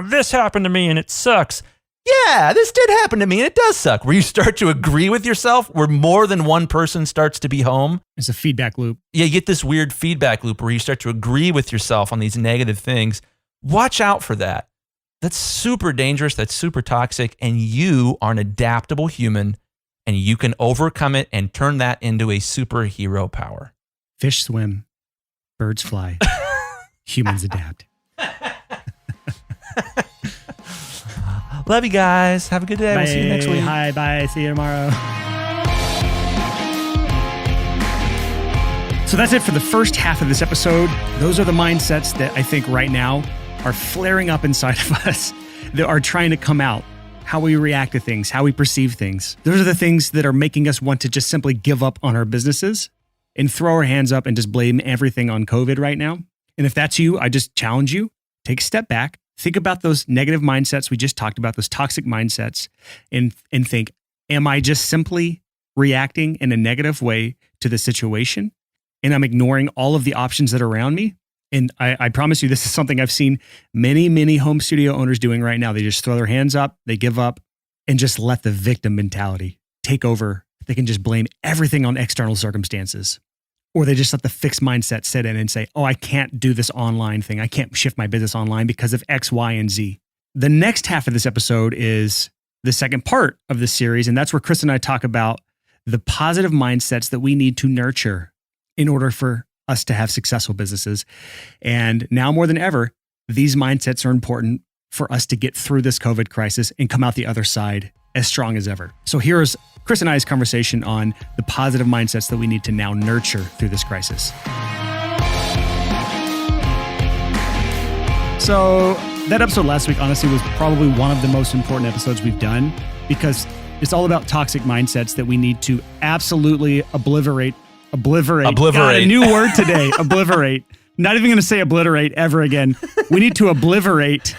this happened to me and it sucks. Yeah, this did happen to me and it does suck. Where you start to agree with yourself, where more than one person starts to be home.
It's a feedback loop.
Yeah, you get this weird feedback loop where you start to agree with yourself on these negative things. Watch out for that. That's super dangerous. That's super toxic. And you are an adaptable human and you can overcome it and turn that into a superhero power.
Fish swim, birds fly, humans adapt.
Love you guys. Have a good day.
Bye.
We'll see you next week.
Hi, bye. See you tomorrow. So that's it for the first half of this episode. Those are the mindsets that I think right now are flaring up inside of us that are trying to come out. How we react to things, how we perceive things. Those are the things that are making us want to just simply give up on our businesses and throw our hands up and just blame everything on COVID right now. And if that's you, I just challenge you, take a step back, think about those negative mindsets we just talked about, those toxic mindsets, and think, am I just simply reacting in a negative way to the situation? And I'm ignoring all of the options that are around me? And I promise you, this is something I've seen many, many home studio owners doing right now. They just throw their hands up, they give up, and just let the victim mentality take over. They can just blame everything on external circumstances. Or they just let the fixed mindset sit in and say, oh, I can't do this online thing. I can't shift my business online because of X, Y, and Z. The next half of this episode is the second part of the series. And that's where Chris and I talk about the positive mindsets that we need to nurture in order for us to have successful businesses. And now more than ever, these mindsets are important for us to get through this COVID crisis and come out the other side as strong as ever. So here's Chris and I's conversation on the positive mindsets that we need to now nurture through this crisis. So that episode last week, honestly, was probably one of the most important episodes we've done because it's all about toxic mindsets that we need to absolutely obliterate. God, a new word today. Obliterate. Not even going to say obliterate ever again. We need to obliterate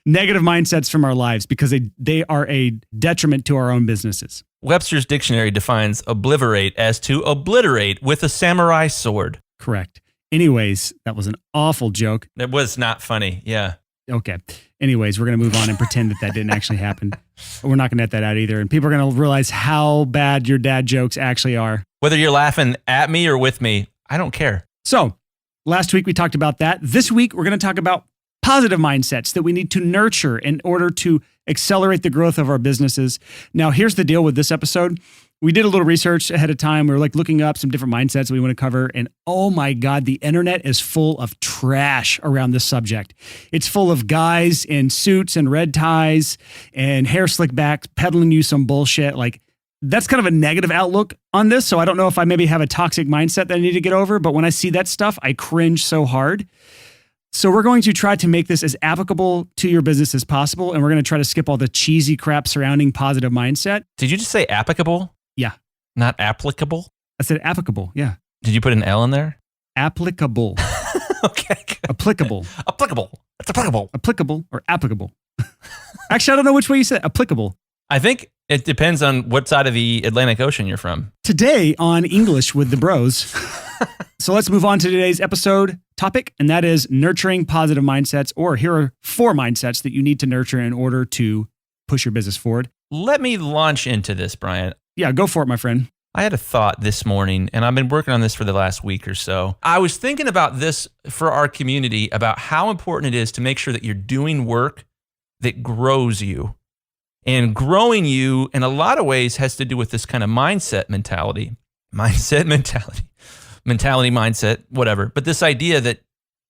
negative mindsets from our lives because they are a detriment to our own businesses.
Webster's dictionary defines obliterate as to obliterate with a samurai sword.
Correct. Anyways, that was an awful joke.
It was not funny. Yeah.
Okay. Anyways, we're going to move on and pretend that didn't actually happen. We're not going to edit that out either. And people are going to realize how bad your dad jokes actually are.
Whether you're laughing at me or with me, I don't care.
So last week we talked about that. This week we're going to talk about positive mindsets that we need to nurture in order to accelerate the growth of our businesses. Now, here's the deal with this episode. We did a little research ahead of time. We were looking up some different mindsets that we want to cover. And oh my God, the internet is full of trash around this subject. It's full of guys in suits and red ties and hair slicked back peddling you some bullshit. That's kind of a negative outlook on this. So I don't know if I maybe have a toxic mindset that I need to get over, but when I see that stuff, I cringe so hard. So we're going to try to make this as applicable to your business as possible. And we're going to try to skip all the cheesy crap surrounding positive mindset.
Did you just say applicable?
Yeah.
Not applicable?
I said applicable. Yeah.
Did you put an L in there?
Applicable.
Okay. Good.
Applicable.
Applicable. It's applicable.
Applicable or applicable. Actually, I don't know which way you said applicable.
I think it depends on what side of the Atlantic Ocean you're from.
Today on English with the Bros. So let's move on to today's episode topic, and that is nurturing positive mindsets, or here are 4 mindsets that you need to nurture in order to push your business forward.
Let me launch into this, Brian.
Yeah, go for it, my friend.
I had a thought this morning, and I've been working on this for the last week or so. I was thinking about this for our community, about how important it is to make sure that you're doing work that grows you. And growing you, in a lot of ways, has to do with this kind of mindset, whatever. But this idea that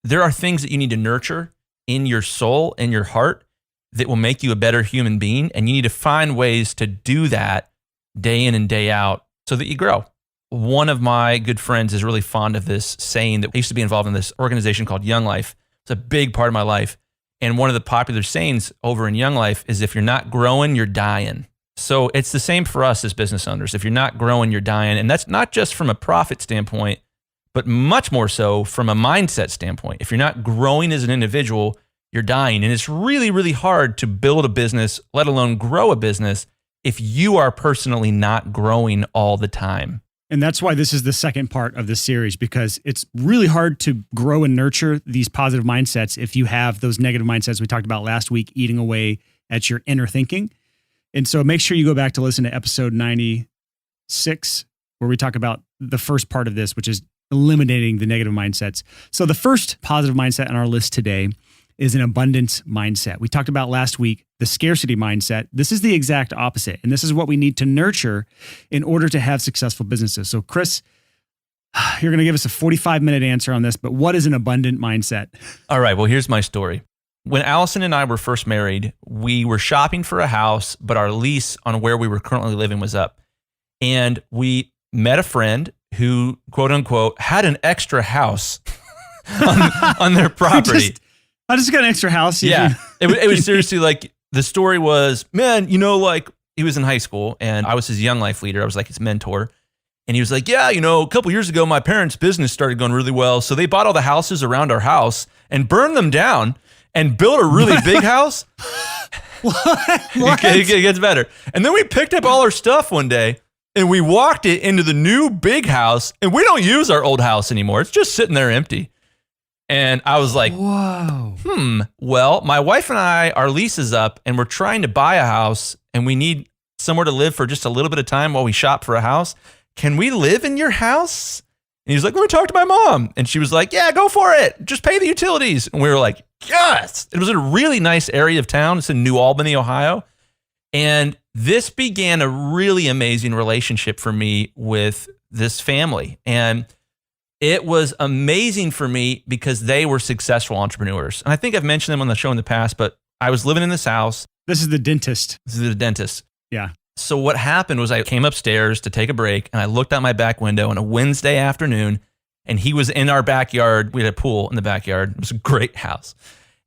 there are things that you need to nurture in your soul and your heart that will make you a better human being. And you need to find ways to do that day in and day out so that you grow. One of my good friends is really fond of this saying that I used to be involved in this organization called Young Life. It's a big part of my life. And one of the popular sayings over in Young Life is, if you're not growing, you're dying. So it's the same for us as business owners. If you're not growing, you're dying. And that's not just from a profit standpoint, but much more so from a mindset standpoint. If you're not growing as an individual, you're dying. And it's really, really hard to build a business, let alone grow a business, if you are personally not growing all the time.
And that's why this is the second part of this series, because it's really hard to grow and nurture these positive mindsets if you have those negative mindsets we talked about last week eating away at your inner thinking. And so make sure you go back to listen to episode 96, where we talk about the first part of this, which is eliminating the negative mindsets. So the first positive mindset on our list today is an abundance mindset. We talked about last week the scarcity mindset. This is the exact opposite. And this is what we need to nurture in order to have successful businesses. So Chris, you're going to give us a 45-minute answer on this, but what is an abundant mindset?
All right, well, here's my story. When Allison and I were first married, we were shopping for a house, but our lease on where we were currently living was up. And we met a friend who, quote unquote, had an extra house on their property.
I just got an extra house.
Yeah. It was seriously like, the story was, man, like he was in high school and I was his Young Life leader. I was like his mentor. And he was like, yeah, a couple years ago, my parents' business started going really well. So they bought all the houses around our house and burned them down and built a really big house.
What?
It gets better. And then we picked up all our stuff one day and we walked it into the new big house, and we don't use our old house anymore. It's just sitting there empty. And I was like,
whoa.
Well, my wife and I, our lease is up and we're trying to buy a house and we need somewhere to live for just a little bit of time while we shop for a house. Can we live in your house? And he was like, let me talk to my mom. And she was like, yeah, go for it. Just pay the utilities. And we were like, yes. It was in a really nice area of town. It's in New Albany, Ohio. And this began a really amazing relationship for me with this family. And it was amazing for me because they were successful entrepreneurs. And I think I've mentioned them on the show in the past, but I was living in this house.
This is the dentist.
Yeah. So what happened was I came upstairs to take a break and I looked out my back window on a Wednesday afternoon and he was in our backyard. We had a pool in the backyard. It was a great house.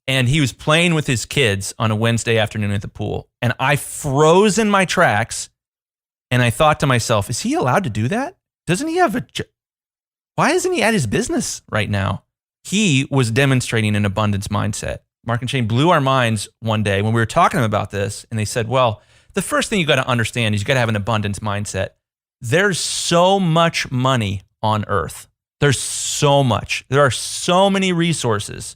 And he was playing with his kids on a Wednesday afternoon at the pool. And I froze in my tracks and I thought to myself, is he allowed to do that? Doesn't he have why isn't he at his business right now? He was demonstrating an abundance mindset. Mark and Shane blew our minds one day when we were talking about this, and they said, well, the first thing you got to understand is you got to have an abundance mindset. There's so much money on earth. There's so much. There are so many resources.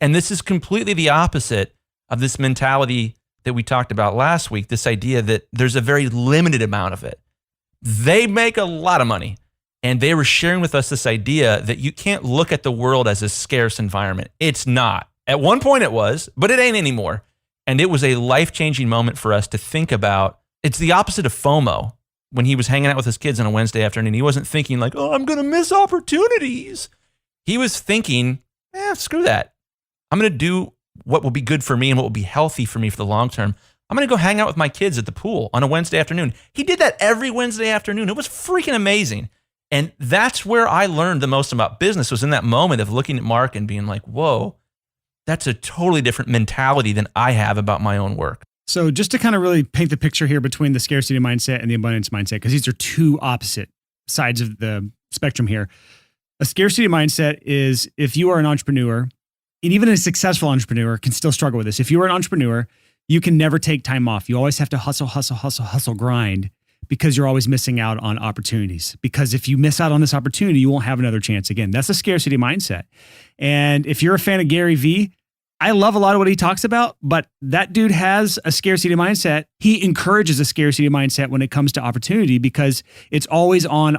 And this is completely the opposite of this mentality that we talked about last week, this idea that there's a very limited amount of it. They make a lot of money. And they were sharing with us this idea that you can't look at the world as a scarce environment. It's not. At one point it was, but it ain't anymore. And it was a life-changing moment for us to think about. It's the opposite of FOMO. When he was hanging out with his kids on a Wednesday afternoon, he wasn't thinking like, oh, I'm going to miss opportunities. He was thinking, screw that. I'm going to do what will be good for me and what will be healthy for me for the long term. I'm going to go hang out with my kids at the pool on a Wednesday afternoon. He did that every Wednesday afternoon. It was freaking amazing. And that's where I learned the most about business, was in that moment of looking at Mark and being like, whoa, that's a totally different mentality than I have about my own work.
So just to kind of really paint the picture here between the scarcity mindset and the abundance mindset, because these are two opposite sides of the spectrum here. A scarcity mindset is if you are an entrepreneur, and even a successful entrepreneur can still struggle with this. If you are an entrepreneur you can never take time off. You always have to hustle, grind, because you're always missing out on opportunities. Because if you miss out on this opportunity, you won't have another chance again. That's a scarcity mindset. And if you're a fan of Gary Vee, I love a lot of what he talks about, but that dude has a scarcity mindset. He encourages a scarcity mindset when it comes to opportunity, because it's always on,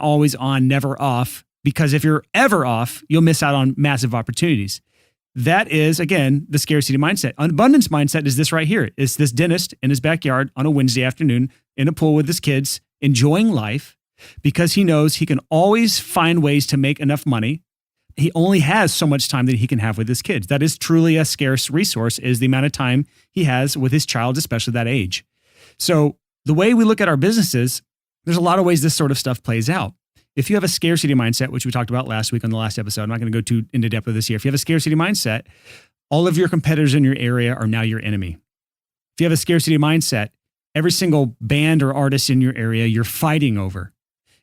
never off. Because if you're ever off, you'll miss out on massive opportunities. That is, again, the scarcity mindset. An abundance mindset is this right here. It's this dentist in his backyard on a Wednesday afternoon in a pool with his kids, enjoying life, because he knows he can always find ways to make enough money. He only has so much time that he can have with his kids. That is truly a scarce resource, is the amount of time he has with his child, especially that age. So the way we look at our businesses, there's a lot of ways this sort of stuff plays out. If you have a scarcity mindset, which we talked about last week on the last episode, I'm not going to go too into depth with this here. If you have a scarcity mindset, all of your competitors in your area are now your enemy. If you have a scarcity mindset, every single band or artist in your area, you're fighting over.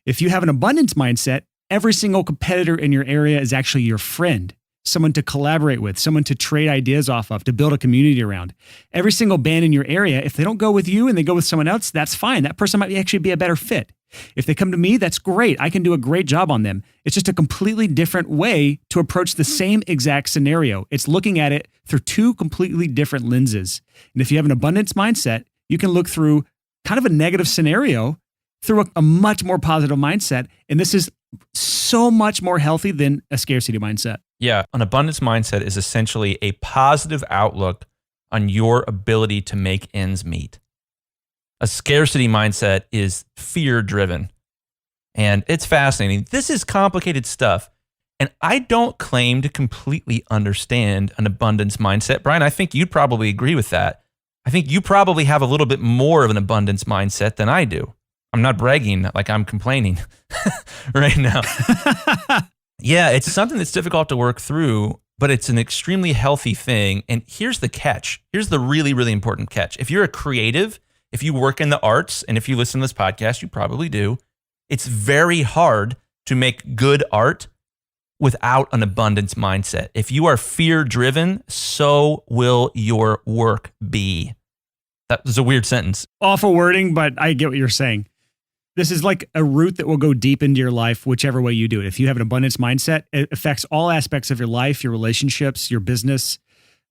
If you have an abundance mindset, every single competitor in your area is actually your friend, someone to collaborate with, someone to trade ideas off of, to build a community around. Every single band in your area, if they don't go with you and they go with someone else, that's fine. That person might actually be a better fit. If they come to me, that's great. I can do a great job on them. It's just a completely different way to approach the same exact scenario. It's looking at it through two completely different lenses. And if you have an abundance mindset, you can look through kind of a negative scenario through a much more positive mindset. And this is so much more healthy than a scarcity mindset.
Yeah, an abundance mindset is essentially a positive outlook on your ability to make ends meet. A scarcity mindset is fear-driven, and it's fascinating. This is complicated stuff, and I don't claim to completely understand an abundance mindset. Brian, I think you'd probably agree with that. I think you probably have a little bit more of an abundance mindset than I do. I'm not bragging like I'm complaining right now. Yeah, it's something that's difficult to work through, but it's an extremely healthy thing. And here's the catch. Here's the really, really important catch. If you're a creative, if you work in the arts, and if you listen to this podcast, you probably do, it's very hard to make good art without an abundance mindset. If you are fear-driven, so will your work be. That was a weird sentence.
Awful wording, but I get what you're saying. This is like a root that will go deep into your life, whichever way you do it. If you have an abundance mindset, it affects all aspects of your life, your relationships, your business,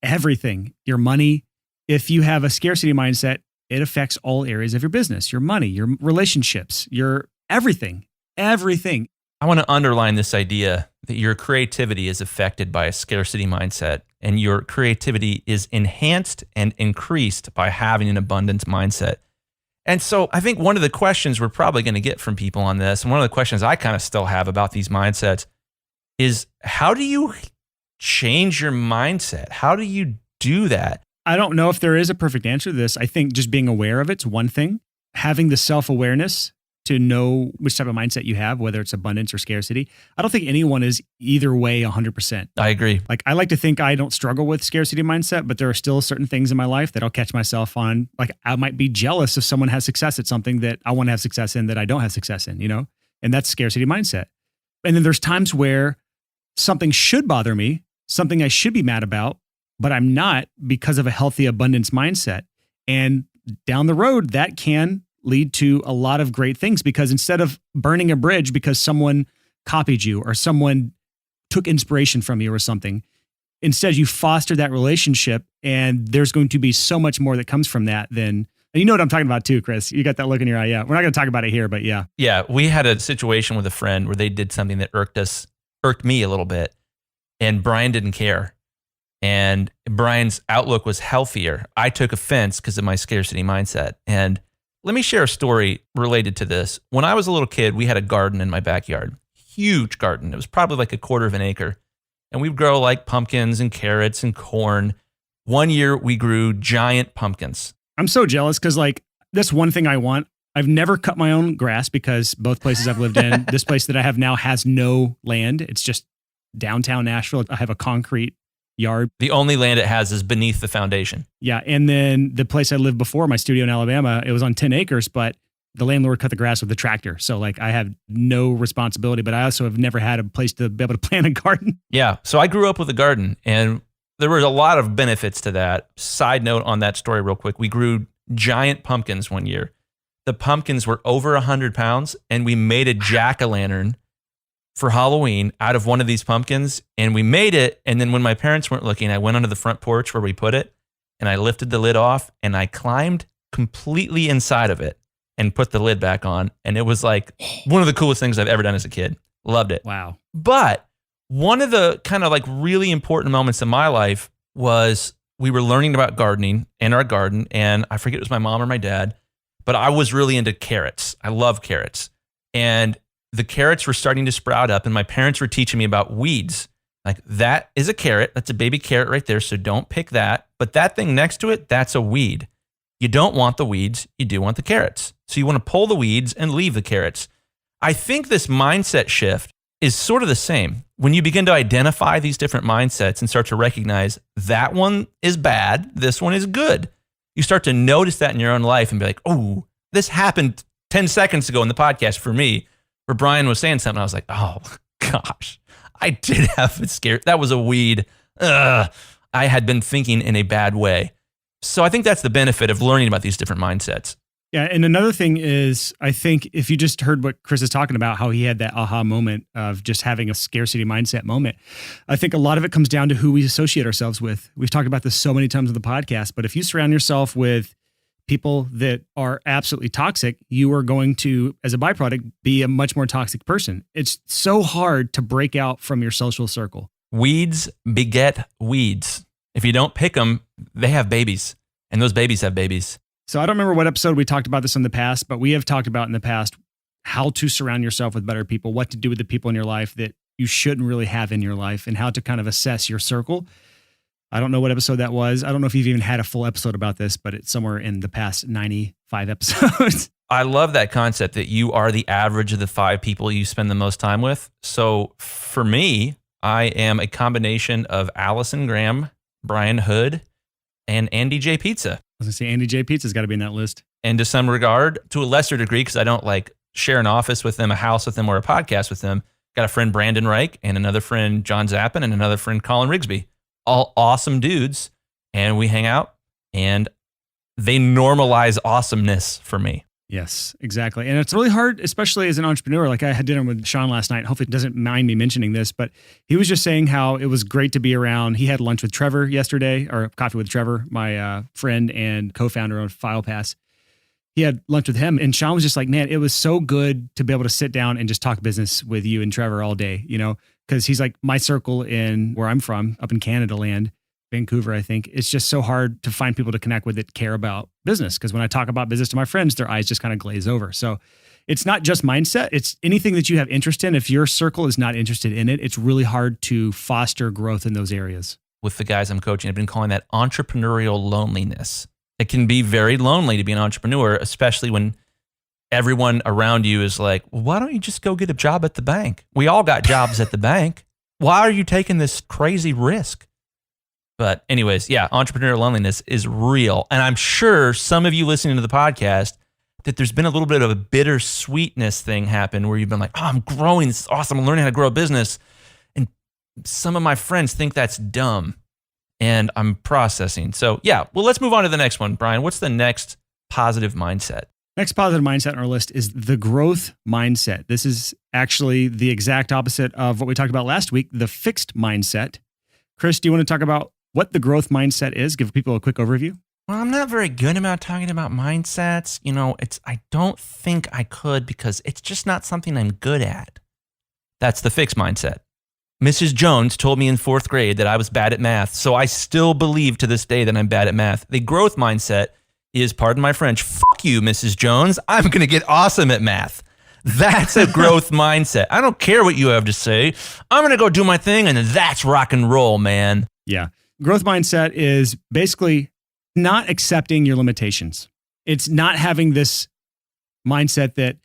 everything, your money. If you have a scarcity mindset, it affects all areas of your business, your money, your relationships, your everything. I
want to underline this idea that your creativity is affected by a scarcity mindset, and your creativity is enhanced and increased by having an abundance mindset. And so I think one of the questions we're probably going to get from people on this, and one of the questions I kind of still have about these mindsets, is how do you change your mindset? How do you do that?
I don't know if there is a perfect answer to this. I think just being aware of it's one thing. Having the self-awareness to know which type of mindset you have, whether it's abundance or scarcity. I don't think anyone is either way 100%.
I agree.
Like, I like to think I don't struggle with scarcity mindset, but there are still certain things in my life that I'll catch myself on. Like, I might be jealous if someone has success at something that I want to have success in that I don't have success in, you know? And that's scarcity mindset. And then there's times where something should bother me, something I should be mad about, but I'm not, because of a healthy abundance mindset. And down the road, that can lead to a lot of great things, because instead of burning a bridge because someone copied you or someone took inspiration from you or something, instead you foster that relationship, and there's going to be so much more that comes from that than, and you know what I'm talking about too, Chris. You got that look in your eye. Yeah. We're not going to talk about it here, but yeah.
Yeah. We had a situation with a friend where they did something that irked me a little bit, and Brian didn't care. And Brian's outlook was healthier. I took offense because of my scarcity mindset. And let me share a story related to this. When I was a little kid, we had a garden in my backyard, huge garden. It was probably like 1/4 of an acre. And we'd grow like pumpkins and carrots and corn. One year we grew giant pumpkins.
I'm so jealous because, like, that's one thing I want. I've never cut my own grass because both places I've lived in, this place that I have now has no land. It's just downtown Nashville. I have a concrete yard.
The only land it has is beneath the foundation.
Yeah. And then the place I lived before, my studio in Alabama, it was on 10 acres, but the landlord cut the grass with the tractor. So, like, I have no responsibility, but I also have never had a place to be able to plant a garden.
Yeah. So I grew up with a garden, and there was a lot of benefits to that. Side note on that story real quick. We grew giant pumpkins one year. The pumpkins were over 100 pounds, and we made a jack-o'-lantern for Halloween out of one of these pumpkins, and we made it, and then when my parents weren't looking, I went onto the front porch where we put it, and I lifted the lid off, and I climbed completely inside of it and put the lid back on, and it was like one of the coolest things I've ever done as a kid. Loved it.
Wow.
But one of the kind of like really important moments in my life was we were learning about gardening in our garden, and I forget it was my mom or my dad, but I was really into carrots. I love carrots. And the carrots were starting to sprout up, and my parents were teaching me about weeds. Like, that is a carrot. That's a baby carrot right there, so don't pick that. But that thing next to it, that's a weed. You don't want the weeds. You do want the carrots. So you want to pull the weeds and leave the carrots. I think this mindset shift is sort of the same. When you begin to identify these different mindsets and start to recognize that one is bad, this one is good, you start to notice that in your own life and be like, oh, this happened 10 seconds ago in the podcast for me, where Brian was saying something. I was like, oh, gosh, I did have it scared. That was a weed. I had been thinking in a bad way. So I think that's the benefit of learning about these different mindsets.
Yeah. And another thing is, I think if you just heard what Chris is talking about, how he had that aha moment of just having a scarcity mindset moment, I think a lot of it comes down to who we associate ourselves with. We've talked about this so many times on the podcast, but if you surround yourself with people that are absolutely toxic, you are going to, as a byproduct, be a much more toxic person. It's so hard to break out from your social circle.
Weeds beget weeds. If you don't pick them, they have babies, and those babies have babies.
So I don't remember what episode we talked about this in the past, but we have talked about in the past how to surround yourself with better people, what to do with the people in your life that you shouldn't really have in your life, and how to kind of assess your circle. I don't know what episode that was. I don't know if you've even had a full episode about this, but it's somewhere in the past 95 episodes.
I love that concept that you are the average of the 5 people you spend the most time with. So for me, I am a combination of Allison Graham, Brian Hood, and Andy J. Pizza.
I was going to say Andy J. Pizza's got to be in that list.
And to some regard, to a lesser degree, because I don't like share an office with them, a house with them, or a podcast with them, got a friend Brandon Reich and another friend John Zappin and another friend Colin Rigsby. All awesome dudes. And we hang out and they normalize awesomeness for me.
Yes, exactly. And it's really hard, especially as an entrepreneur. Like, I had dinner with Sean last night. Hopefully he doesn't mind me mentioning this, but he was just saying how it was great to be around. He had lunch with Trevor yesterday, or coffee with Trevor, my friend and co-founder of FilePass. He had lunch with him, and Sean was just like, man, it was so good to be able to sit down and just talk business with you and Trevor all day, you know, because he's like, my circle in where I'm from, up in Canada land, Vancouver, I think, it's just so hard to find people to connect with that care about business. Because when I talk about business to my friends, their eyes just kind of glaze over. So it's not just mindset. It's anything that you have interest in. If your circle is not interested in it, it's really hard to foster growth in those areas.
With the guys I'm coaching, I've been calling that entrepreneurial loneliness. It can be very lonely to be an entrepreneur, especially when everyone around you is like, well, why don't you just go get a job at the bank? We all got jobs at the bank. Why are you taking this crazy risk? But anyways, yeah, entrepreneurial loneliness is real. And I'm sure some of you listening to the podcast, that there's been a little bit of a bittersweetness thing happen where you've been like, oh, I'm growing. This is awesome. I'm learning how to grow a business. And some of my friends think that's dumb. And I'm processing. So yeah, well, let's move on to the next one. Brian, what's the next positive mindset?
Next positive mindset on our list is the growth mindset. This is actually the exact opposite of what we talked about last week, the fixed mindset. Chris, do you want to talk about what the growth mindset is? Give people a quick overview.
Well, I'm not very good about talking about mindsets. You know, I don't think I could because it's just not something I'm good at. That's the fixed mindset. Mrs. Jones told me in 4th grade that I was bad at math, so I still believe to this day that I'm bad at math. The growth mindset is, pardon my French, fuck you, Mrs. Jones. I'm going to get awesome at math. That's a growth mindset. I don't care what you have to say. I'm going to go do my thing, and that's rock and roll, man.
Yeah. Growth mindset is basically not accepting your limitations. It's not having this mindset that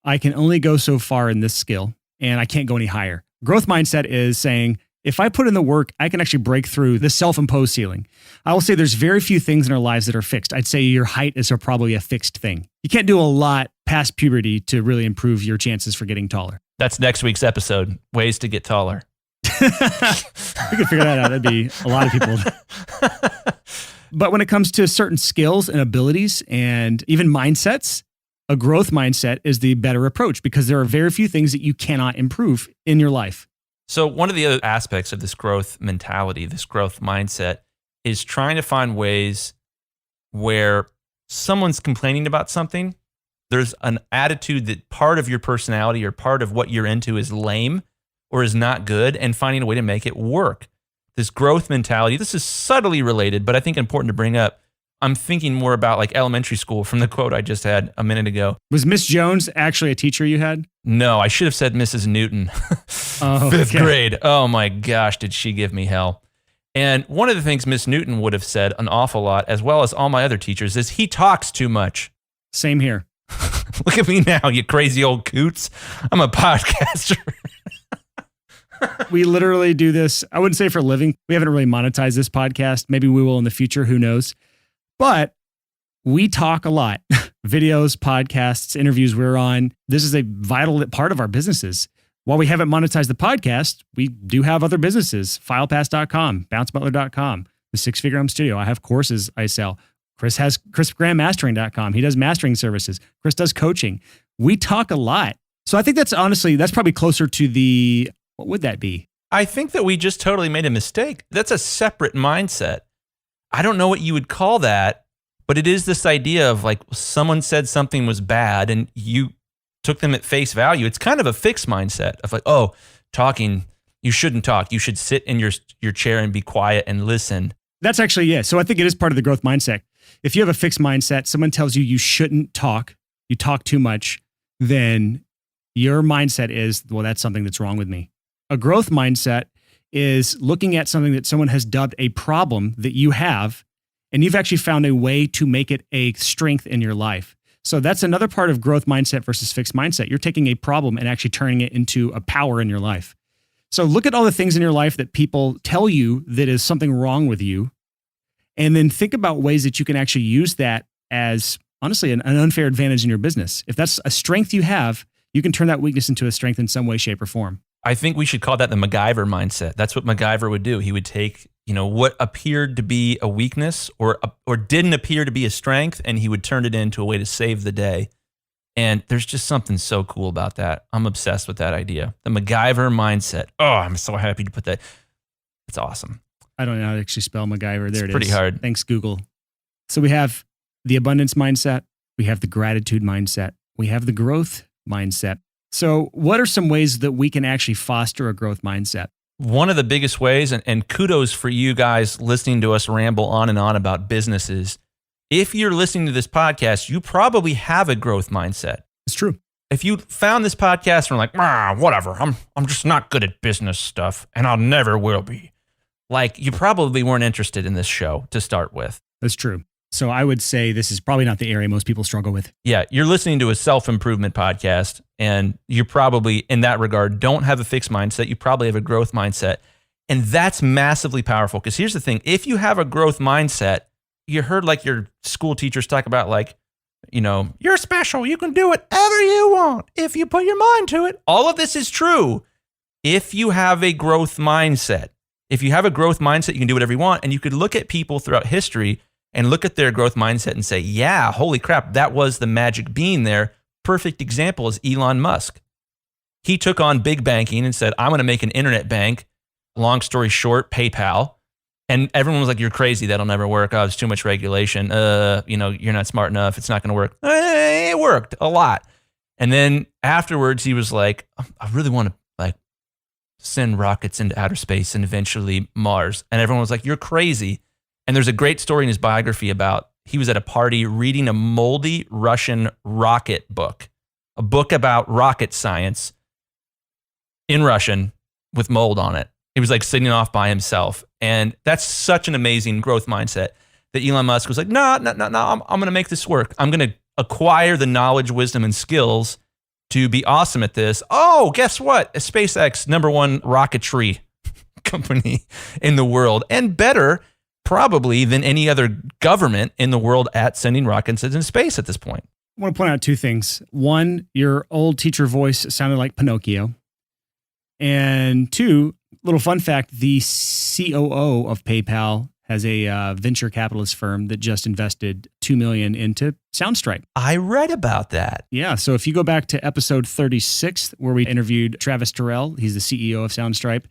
I can only go so far in this skill and I can't go any higher. Growth mindset is saying, if I put in the work, I can actually break through the self-imposed ceiling. I will say there's very few things in our lives that are fixed. I'd say your height is probably a fixed thing. You can't do a lot past puberty to really improve your chances for getting taller.
That's next week's episode, ways to get taller.
We could figure that out. That'd be a lot of people. But when it comes to certain skills and abilities and even mindsets, a growth mindset is the better approach because there are very few things that you cannot improve in your life.
So one of the other aspects of this growth mentality, this growth mindset, is trying to find ways where someone's complaining about something. There's an attitude that part of your personality or part of what you're into is lame or is not good, and finding a way to make it work. This growth mentality, this is subtly related, but I think important to bring up. I'm thinking more about like elementary school from the quote I just had a minute ago.
Was Miss Jones actually a teacher you had?
No, I should have said Mrs. Newton. Fifth grade. Oh my gosh, did she give me hell. And one of the things Miss Newton would have said an awful lot, as well as all my other teachers, is he talks too much.
Same here.
Look at me now, you crazy old coots. I'm a podcaster.
We literally do this, I wouldn't say for a living. We haven't really monetized this podcast. Maybe we will in the future, who knows? But we talk a lot. Videos, podcasts, interviews we're on. This is a vital part of our businesses. While we haven't monetized the podcast, we do have other businesses. Filepass.com, bouncebutler.com, the Six Figure Home Studio. I have courses I sell. Chris has ChrisGrahamMastering.com. He does mastering services. Chris does coaching. We talk a lot. So I think that's probably closer to the, what would that be?
I think that we just totally made a mistake. That's a separate mindset. I don't know what you would call that, but it is this idea of like someone said something was bad and you took them at face value. It's kind of a fixed mindset of like, oh, talking, you shouldn't talk. You should sit in your chair and be quiet and listen.
That's actually, yeah. So I think it is part of the growth mindset. If you have a fixed mindset, someone tells you you shouldn't talk, you talk too much, then your mindset is, well, that's something that's wrong with me. A growth mindset is looking at something that someone has dubbed a problem that you have, and you've actually found a way to make it a strength in your life. So that's another part of growth mindset versus fixed mindset. You're taking a problem and actually turning it into a power in your life. So look at all the things in your life that people tell you that is something wrong with you, and then think about ways that you can actually use that as, honestly, an unfair advantage in your business. If that's a strength you have, you can turn that weakness into a strength in some way, shape, or form.
I think we should call that the MacGyver mindset. That's what MacGyver would do. He would take, what appeared to be a weakness or didn't appear to be a strength, and he would turn it into a way to save the day. And there's just something so cool about that. I'm obsessed with that idea. The MacGyver mindset. Oh, I'm so happy to put that. It's awesome.
I don't know how to actually spell MacGyver. There it is.
Pretty hard.
Thanks, Google. So we have the abundance mindset. We have the gratitude mindset. We have the growth mindset. So what are some ways that we can actually foster a growth mindset?
One of the biggest ways, and kudos for you guys listening to us ramble on and on about businesses. If you're listening to this podcast, you probably have a growth mindset.
It's true.
If you found this podcast and were like, whatever, I'm just not good at business stuff, and I'll never will be. Like, you probably weren't interested in this show to start with.
That's true. So I would say this is probably not the area most people struggle with.
Yeah, you're listening to a self-improvement podcast, and you probably, in that regard, don't have a fixed mindset. You probably have a growth mindset. And that's massively powerful, because here's the thing. If you have a growth mindset, you heard like your school teachers talk about like, you're special. You can do whatever you want if you put your mind to it. All of this is true if you have a growth mindset. If you have a growth mindset, you can do whatever you want. And you could look at people throughout history and look at their growth mindset and say, yeah, holy crap, that was the magic bean there. Perfect example is Elon Musk. He took on big banking and said, I'm going to make an internet bank. Long story short, PayPal. And everyone was like, you're crazy. That'll never work. Oh, there's too much regulation. You're not smart enough. It's not going to work. It worked a lot. And then afterwards, he was like, I really want to send rockets into outer space and eventually Mars. And everyone was like, you're crazy. And there's a great story in his biography about he was at a party reading a moldy Russian rocket book, a book about rocket science in Russian with mold on it. He was like sitting off by himself. And that's such an amazing growth mindset that Elon Musk was like, no, I'm going to make this work. I'm going to acquire the knowledge, wisdom, and skills to be awesome at this. Oh, guess what? SpaceX, #1 rocketry company in the world, and better probably than any other government in the world at sending rockets into space at this point.
I want to point out two things. One, your old teacher voice sounded like Pinocchio. And two, Little fun fact, the COO of PayPal has a venture capitalist firm that just invested $2 million into Soundstripe.
I read about that.
Yeah, so if you go back to episode 36, where we interviewed Travis Terrell, he's the CEO of Soundstripe,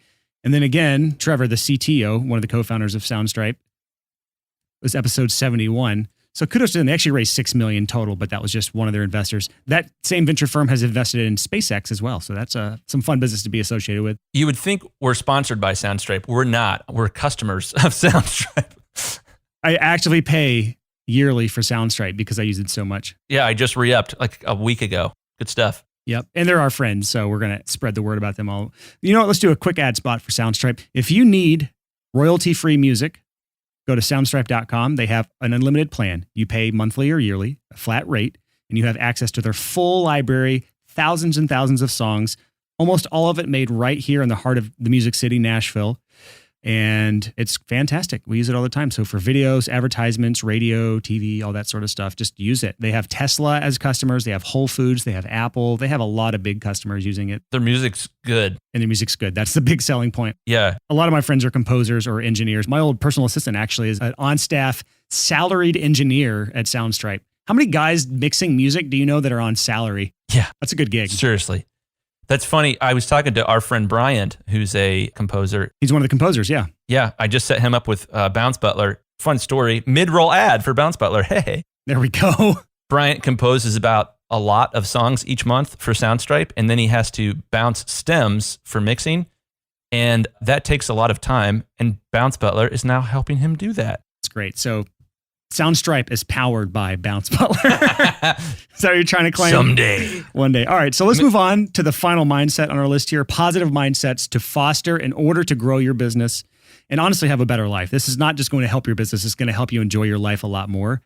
and then again, Trevor, the CTO, one of the co-founders of Soundstripe, was episode 71. So kudos to them. They actually raised $6 million total, but that was just one of their investors. That same venture firm has invested in SpaceX as well. So that's some fun business to be associated with.
You would think we're sponsored by Soundstripe. We're not. We're customers of Soundstripe.
I actively pay yearly for Soundstripe because I use it so much.
Yeah, I just re-upped like a week ago. Good stuff.
Yep. And they're our friends, so we're going to spread the word about them all. You know what? Let's do a quick ad spot for Soundstripe. If you need royalty-free music, go to soundstripe.com. They have an unlimited plan. You pay monthly or yearly, a flat rate, and you have access to their full library, thousands and thousands of songs, almost all of it made right here in the heart of the Music City, Nashville. And it's fantastic. We use it all the time. So for videos, advertisements, radio, TV, all that sort of stuff, just use it. They have Tesla as customers. They have Whole Foods. They have Apple. They have a lot of big customers using it.
Their music's good.
And their music's good. That's the big selling point.
Yeah.
A lot of my friends are composers or engineers. My old personal assistant actually is an on-staff salaried engineer at Soundstripe. How many guys mixing music do you know that are on salary?
Yeah.
That's a good gig.
Seriously. That's funny. I was talking to our friend Bryant, who's a composer.
He's one of the composers, yeah.
Yeah, I just set him up with Bounce Butler. Fun story. Mid-roll ad for Bounce Butler. Hey.
There we go.
Bryant composes about a lot of songs each month for Soundstripe, and then he has to bounce stems for mixing, and that takes a lot of time, and Bounce Butler is now helping him do that.
It's great. So Soundstripe is powered by Bounce Butler. Is that what you're trying to claim?
Someday.
One day. All right, so let's move on to the final mindset on our list here. Positive mindsets to foster in order to grow your business and honestly have a better life. This is not just going to help your business. It's going to help you enjoy your life a lot more.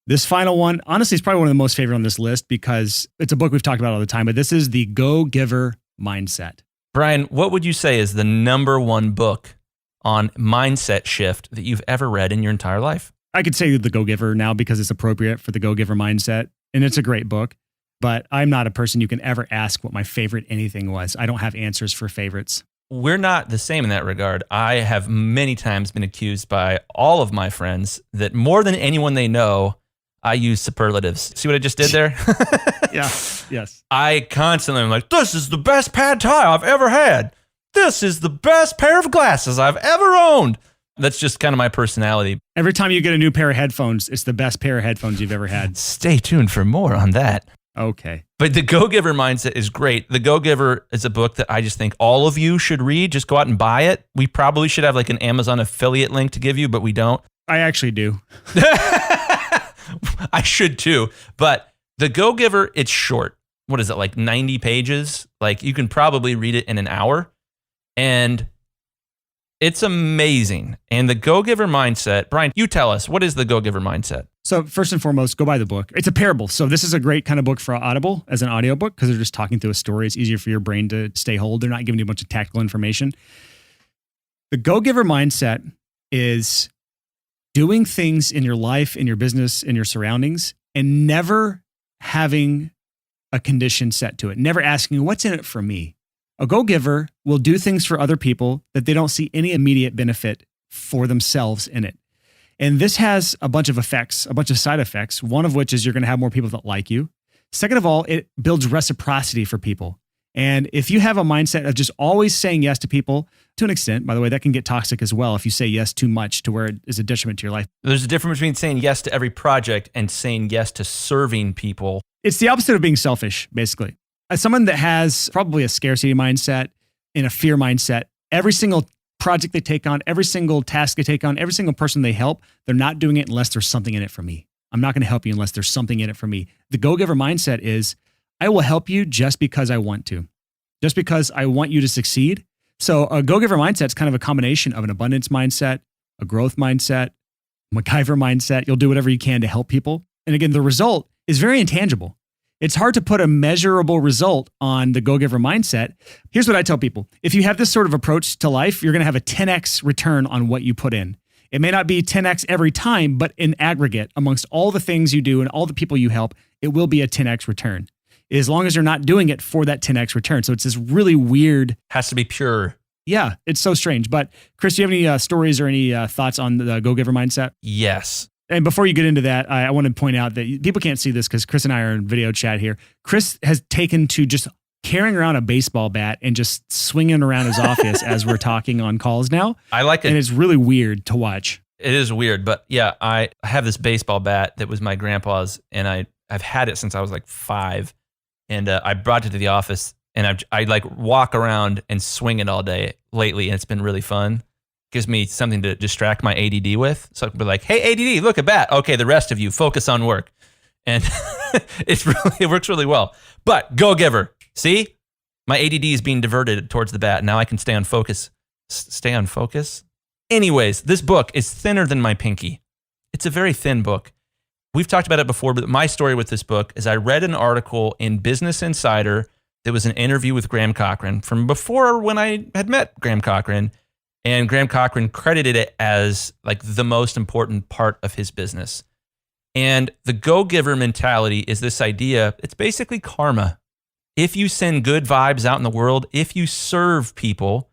This final one, honestly, is probably one of the most favorite on this list because it's a book we've talked about all the time, but this is the Go-Giver Mindset.
Brian, what would you say is the number one book on mindset shift that you've ever read in your entire life?
I could say The Go-Giver now because it's appropriate for the Go-Giver Mindset, and it's a great book, but I'm not a person you can ever ask what my favorite anything was. I don't have answers for favorites.
We're not the same in that regard. I have many times been accused by all of my friends that more than anyone they know, I use superlatives. See what I just did there?
Yeah, yes.
I constantly am like, this is the best pad thai I've ever had. This is the best pair of glasses I've ever owned. That's just kind of my personality.
Every time you get a new pair of headphones, it's the best pair of headphones you've ever had.
Stay tuned for more on that.
Okay.
But the Go-Giver Mindset is great. The Go-Giver is a book that I just think all of you should read. Just go out and buy it. We probably should have like an Amazon affiliate link to give you, but we don't.
I actually do.
I should too. But the Go-Giver, it's short. What is it, like 90 pages? Like you can probably read it in an hour. And it's amazing. And the Go-Giver Mindset, Brian, you tell us, what is the Go-Giver Mindset?
So first and foremost, go buy the book. It's a parable. So this is a great kind of book for Audible as an audiobook because they're just talking through a story. It's easier for your brain to stay hold. They're not giving you a bunch of tactical information. The Go-Giver Mindset is doing things in your life, in your business, in your surroundings, and never having a condition set to it. Never asking, what's in it for me? A go-giver will do things for other people that they don't see any immediate benefit for themselves in it. And this has a bunch of effects, a bunch of side effects, one of which is you're going to have more people that like you. Second of all, it builds reciprocity for people. And if you have a mindset of just always saying yes to people, to an extent, by the way, that can get toxic as well if you say yes too much to where it is a detriment to your life.
There's a difference between saying yes to every project and saying yes to serving people.
It's the opposite of being selfish, basically. As someone that has probably a scarcity mindset and a fear mindset, every single project they take on, every single task they take on, every single person they help, they're not doing it unless there's something in it for me. I'm not going to help you unless there's something in it for me. The go-giver mindset is, I will help you just because I want to, just because I want you to succeed. So a go-giver mindset is kind of a combination of an abundance mindset, a growth mindset, MacGyver mindset. You'll do whatever you can to help people. And again, the result is very intangible. It's hard to put a measurable result on the go-giver mindset. Here's what I tell people. If you have this sort of approach to life, you're going to have a 10x return on what you put in. It may not be 10x every time, but in aggregate, amongst all the things you do and all the people you help, it will be a 10x return. As long as you're not doing it for that 10x return. So it's this really weird.
Has to be pure.
Yeah, it's so strange. But Chris, do you have any stories or any thoughts on the go-giver mindset?
Yes.
And before you get into that, I want to point out that people can't see this because Chris and I are in video chat here. Chris has taken to just carrying around a baseball bat and just swinging around his office as we're talking on calls now.
I like it.
And it's really weird to watch.
It is weird, but yeah, I have this baseball bat that was my grandpa's, and I've had it since I was like 5, and I brought it to the office, and I like walk around and swing it all day lately, and it's been really fun. Gives me something to distract my ADD with. So I can be like, hey, ADD, look, a bat. Okay, the rest of you, focus on work. And it works really well. But go-giver, see? My ADD is being diverted towards the bat. Now I can stay on focus. Stay on focus? Anyways, this book is thinner than my pinky. It's a very thin book. We've talked about it before, but my story with this book is I read an article in Business Insider that was an interview with Graham Cochran from before when I had met Graham Cochran. And Graham Cochran credited it as like the most important part of his business. And the go-giver mentality is this idea, it's basically karma. If you send good vibes out in the world, if you serve people,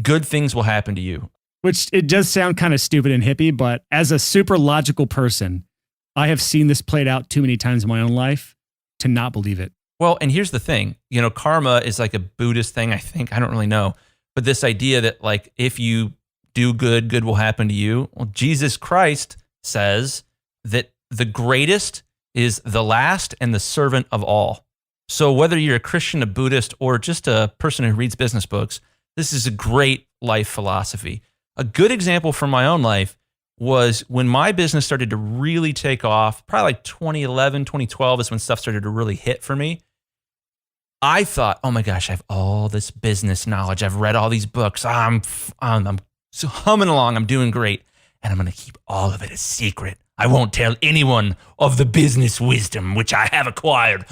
good things will happen to you.
Which it does sound kind of stupid and hippie, but as a super logical person, I have seen this played out too many times in my own life to not believe it.
Well, and here's the thing, karma is like a Buddhist thing, I think. I don't really know. But this idea that like, if you do good, good will happen to you. Well, Jesus Christ says that the greatest is the last and the servant of all. So whether you're a Christian, a Buddhist, or just a person who reads business books, this is a great life philosophy. A good example from my own life was when my business started to really take off, probably like 2011, 2012 is when stuff started to really hit for me. I thought, oh my gosh, I have all this business knowledge. I've read all these books. I'm so humming along. I'm doing great. And I'm going to keep all of it a secret. I won't tell anyone of the business wisdom which I have acquired.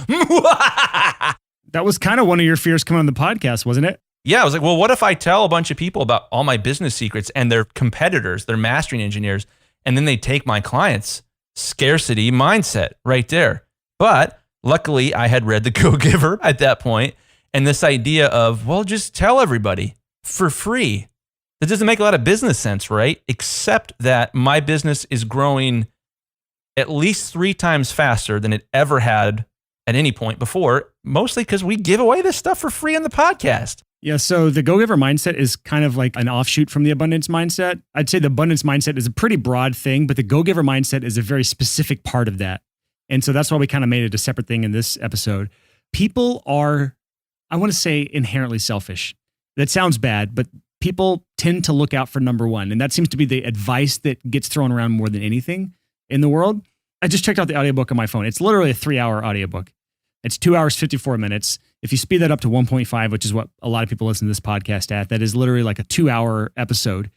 That was kind of one of your fears coming on the podcast, wasn't it?
Yeah, I was like, well, what if I tell a bunch of people about all my business secrets and their competitors, their mastering engineers, and then they take my clients? Scarcity mindset right there. But luckily, I had read The Go-Giver at that point, and this idea of, well, just tell everybody for free. That doesn't make a lot of business sense, right? Except that my business is growing at least 3 times faster than it ever had at any point before, mostly because we give away this stuff for free on the podcast.
Yeah, so the go-giver mindset is kind of like an offshoot from the abundance mindset. I'd say the abundance mindset is a pretty broad thing, but the go-giver mindset is a very specific part of that. And so that's why we kind of made it a separate thing in this episode. People are, I want to say, inherently selfish. That sounds bad, but people tend to look out for number one. And that seems to be the advice that gets thrown around more than anything in the world. I just checked out the audiobook on my phone. It's literally a 3-hour audiobook. It's 2 hours, 54 minutes. If you speed that up to 1.5, which is what a lot of people listen to this podcast at, that is literally like a 2-hour episode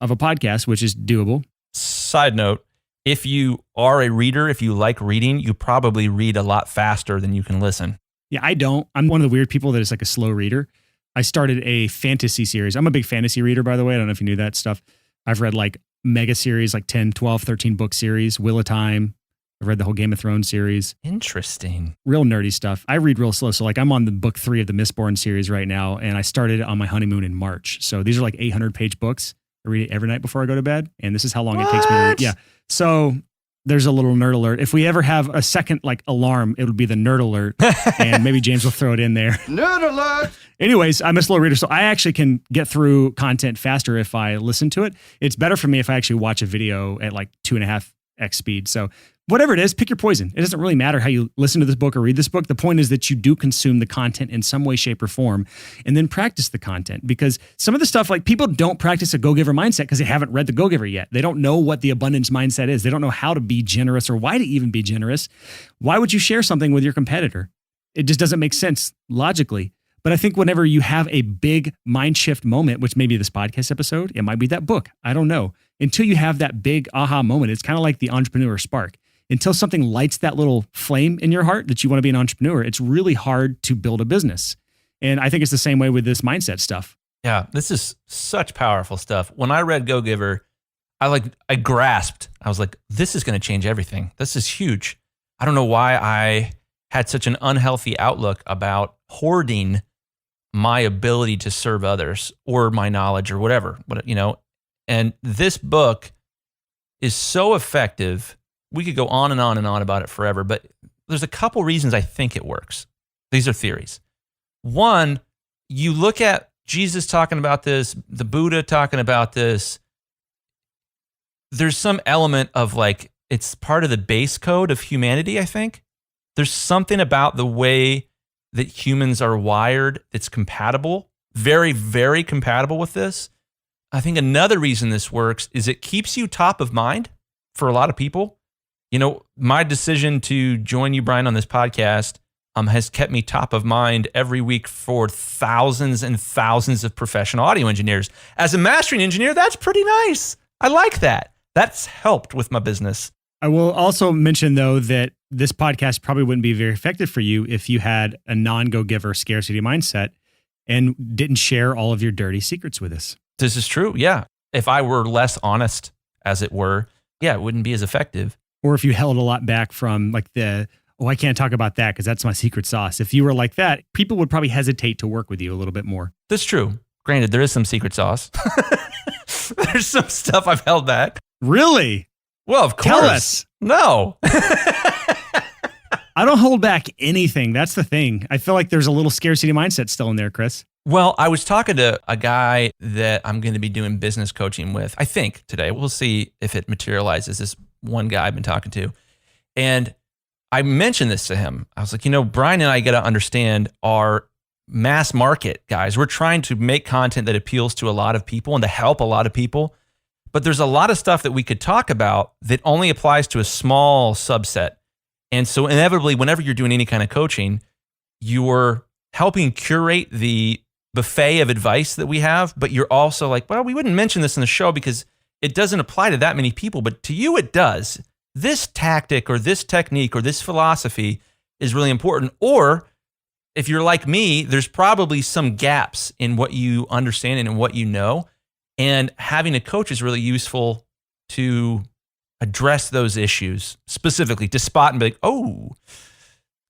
of a podcast, which is doable.
Side note, if you are a reader, if you like reading, you probably read a lot faster than you can listen.
Yeah, I don't. I'm one of the weird people that is like a slow reader. I started a fantasy series. I'm a big fantasy reader, by the way. I don't know if you knew that stuff. I've read like mega series, like 10, 12, 13 book series, Wheel of Time. I've read the whole Game of Thrones series.
Interesting.
Real nerdy stuff. I read real slow. So like I'm on the book 3 of the Mistborn series right now, and I started on my honeymoon in March. So these are like 800-page books. I read it every night before I go to bed, and this is how long it takes me to read. Yeah. So there's a little nerd alert. If we ever have a second like alarm, it'll be the nerd alert, and maybe James will throw it in there.
Nerd alert!
Anyways, I'm a slow reader, so I actually can get through content faster if I listen to it. It's better for me if I actually watch a video at like 2.5x speed. So whatever it is, pick your poison. It doesn't really matter how you listen to this book or read this book. The point is that you do consume the content in some way, shape, or form, and then practice the content. Because some of the stuff, like people don't practice a go-giver mindset because they haven't read the Go-Giver yet. They don't know what the abundance mindset is. They don't know how to be generous or why to even be generous. Why would you share something with your competitor? It just doesn't make sense logically. But I think whenever you have a big mind shift moment, which may be this podcast episode, it might be that book. I don't know. Until you have that big aha moment, it's kind of like the entrepreneur spark. Until something lights that little flame in your heart that you want to be an entrepreneur, it's really hard to build a business. And I think it's the same way with this mindset stuff.
Yeah, this is such powerful stuff. When I read Go-Giver, I grasped. I was like, this is going to change everything. This is huge. I don't know why I had such an unhealthy outlook about hoarding my ability to serve others or my knowledge or whatever, and this book is so effective. We could go on and on and on about it forever, but there's a couple reasons I think it works. These are theories. One, you look at Jesus talking about this, the Buddha talking about this. There's some element of like, it's part of the base code of humanity, I think. There's something about the way that humans are wired that's compatible, very, very compatible with this. I think another reason this works is it keeps you top of mind for a lot of people. My decision to join you, Brian, on this podcast has kept me top of mind every week for thousands and thousands of professional audio engineers. As a mastering engineer, that's pretty nice. I like that. That's helped with my business.
I will also mention, though, that this podcast probably wouldn't be very effective for you if you had a non-go-giver scarcity mindset and didn't share all of your dirty secrets with us.
This is true, yeah. If I were less honest, as it were, it wouldn't be as effective.
Or if you held a lot back from like I can't talk about that because that's my secret sauce. If you were like that, people would probably hesitate to work with you a little bit more.
That's true. Granted, there is some secret sauce. There's some stuff I've held back.
Really?
Well, of course.
Tell us.
No.
I don't hold back anything. That's the thing. I feel like there's a little scarcity mindset still in there, Chris.
Well, I was talking to a guy that I'm going to be doing business coaching with, I think today. We'll see if it materializes. This one guy I've been talking to. And I mentioned this to him. I was like, Brian and I got to understand our mass market guys. We're trying to make content that appeals to a lot of people and to help a lot of people. But there's a lot of stuff that we could talk about that only applies to a small subset. And so inevitably, whenever you're doing any kind of coaching, you're helping curate the buffet of advice that we have, but you're also like, well, we wouldn't mention this in the show because it doesn't apply to that many people, but to you it does. This tactic or this technique or this philosophy is really important. Or if you're like me, there's probably some gaps in what you understand and in what you know. And having a coach is really useful to address those issues specifically, to spot and be like, oh,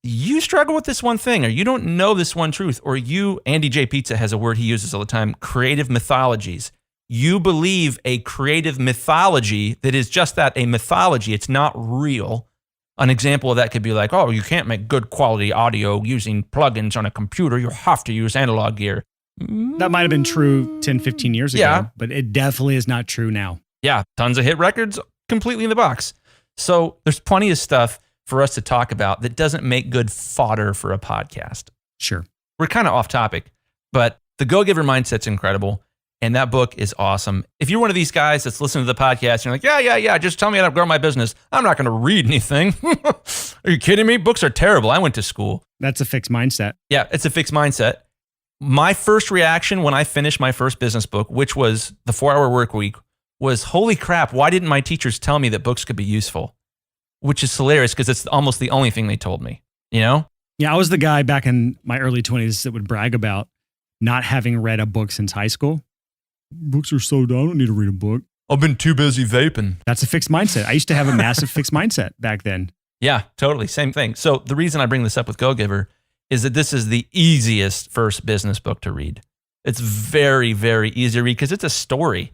you struggle with this one thing, or you don't know this one truth, or Andy J. Pizza has a word he uses all the time, creative mythologies. You believe a creative mythology that is just that, a mythology. It's not real. An example of that could be like, oh, you can't make good quality audio using plugins on a computer. You have to use analog gear.
That might have been true 10, 15 years ago,
Yeah.
But it definitely is not true now.
Yeah, tons of hit records completely in the box. So there's plenty of stuff for us to talk about that doesn't make good fodder for a podcast.
Sure.
We're kind of off topic, but the Go-Giver Mindset's incredible, and that book is awesome. If you're one of these guys that's listening to the podcast and you're like, yeah, just tell me how to grow my business. I'm not going to read anything. Are you kidding me? Books are terrible. I went to school.
That's a fixed mindset.
Yeah, it's a fixed mindset. My first reaction when I finished my first business book, which was The 4-Hour Workweek, was, holy crap, why didn't my teachers tell me that books could be useful? Which is hilarious because it's almost the only thing they told me,
Yeah, I was the guy back in my early 20s that would brag about not having read a book since high school. Books are so dumb, I don't need to read a book.
I've been too busy vaping.
That's a fixed mindset. I used to have a massive fixed mindset back then.
Yeah, totally. Same thing. So the reason I bring this up with Go-Giver is that this is the easiest first business book to read. It's very, very easy to read because it's a story.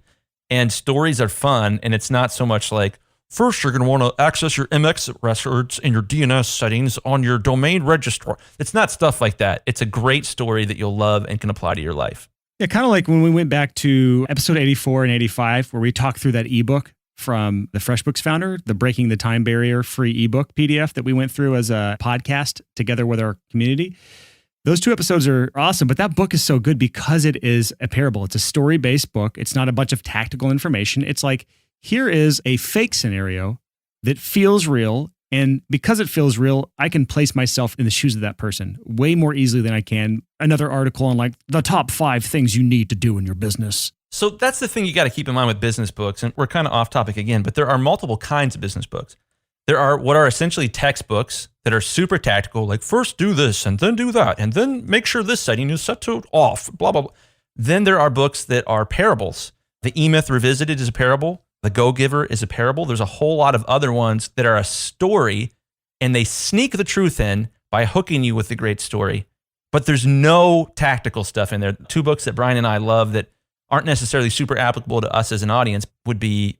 And stories are fun. And it's not so much like, first, you're going to want to access your MX records and your DNS settings on your domain registrar. It's not stuff like that. It's a great story that you'll love and can apply to your life.
Yeah, kind of like when we went back to episode 84 and 85, where we talked through that ebook from the FreshBooks founder, the Breaking the Time Barrier free ebook PDF that we went through as a podcast together with our community. Those two episodes are awesome, but that book is so good because it is a parable. It's a story-based book. It's not a bunch of tactical information. It's like, here is a fake scenario that feels real. And because it feels real, I can place myself in the shoes of that person way more easily than I can another article on like the top 5 things you need to do in your business.
So that's the thing you got to keep in mind with business books. And we're kind of off topic again, but there are multiple kinds of business books. There are what are essentially textbooks that are super tactical, like first do this and then do that, and then make sure this setting is set to off, blah, blah, blah. Then there are books that are parables. The E-Myth Revisited is a parable. The Go-Giver is a parable. There's a whole lot of other ones that are a story, and they sneak the truth in by hooking you with the great story. but there's no tactical stuff in there. 2 books that Brian and I love that aren't necessarily super applicable to us as an audience would be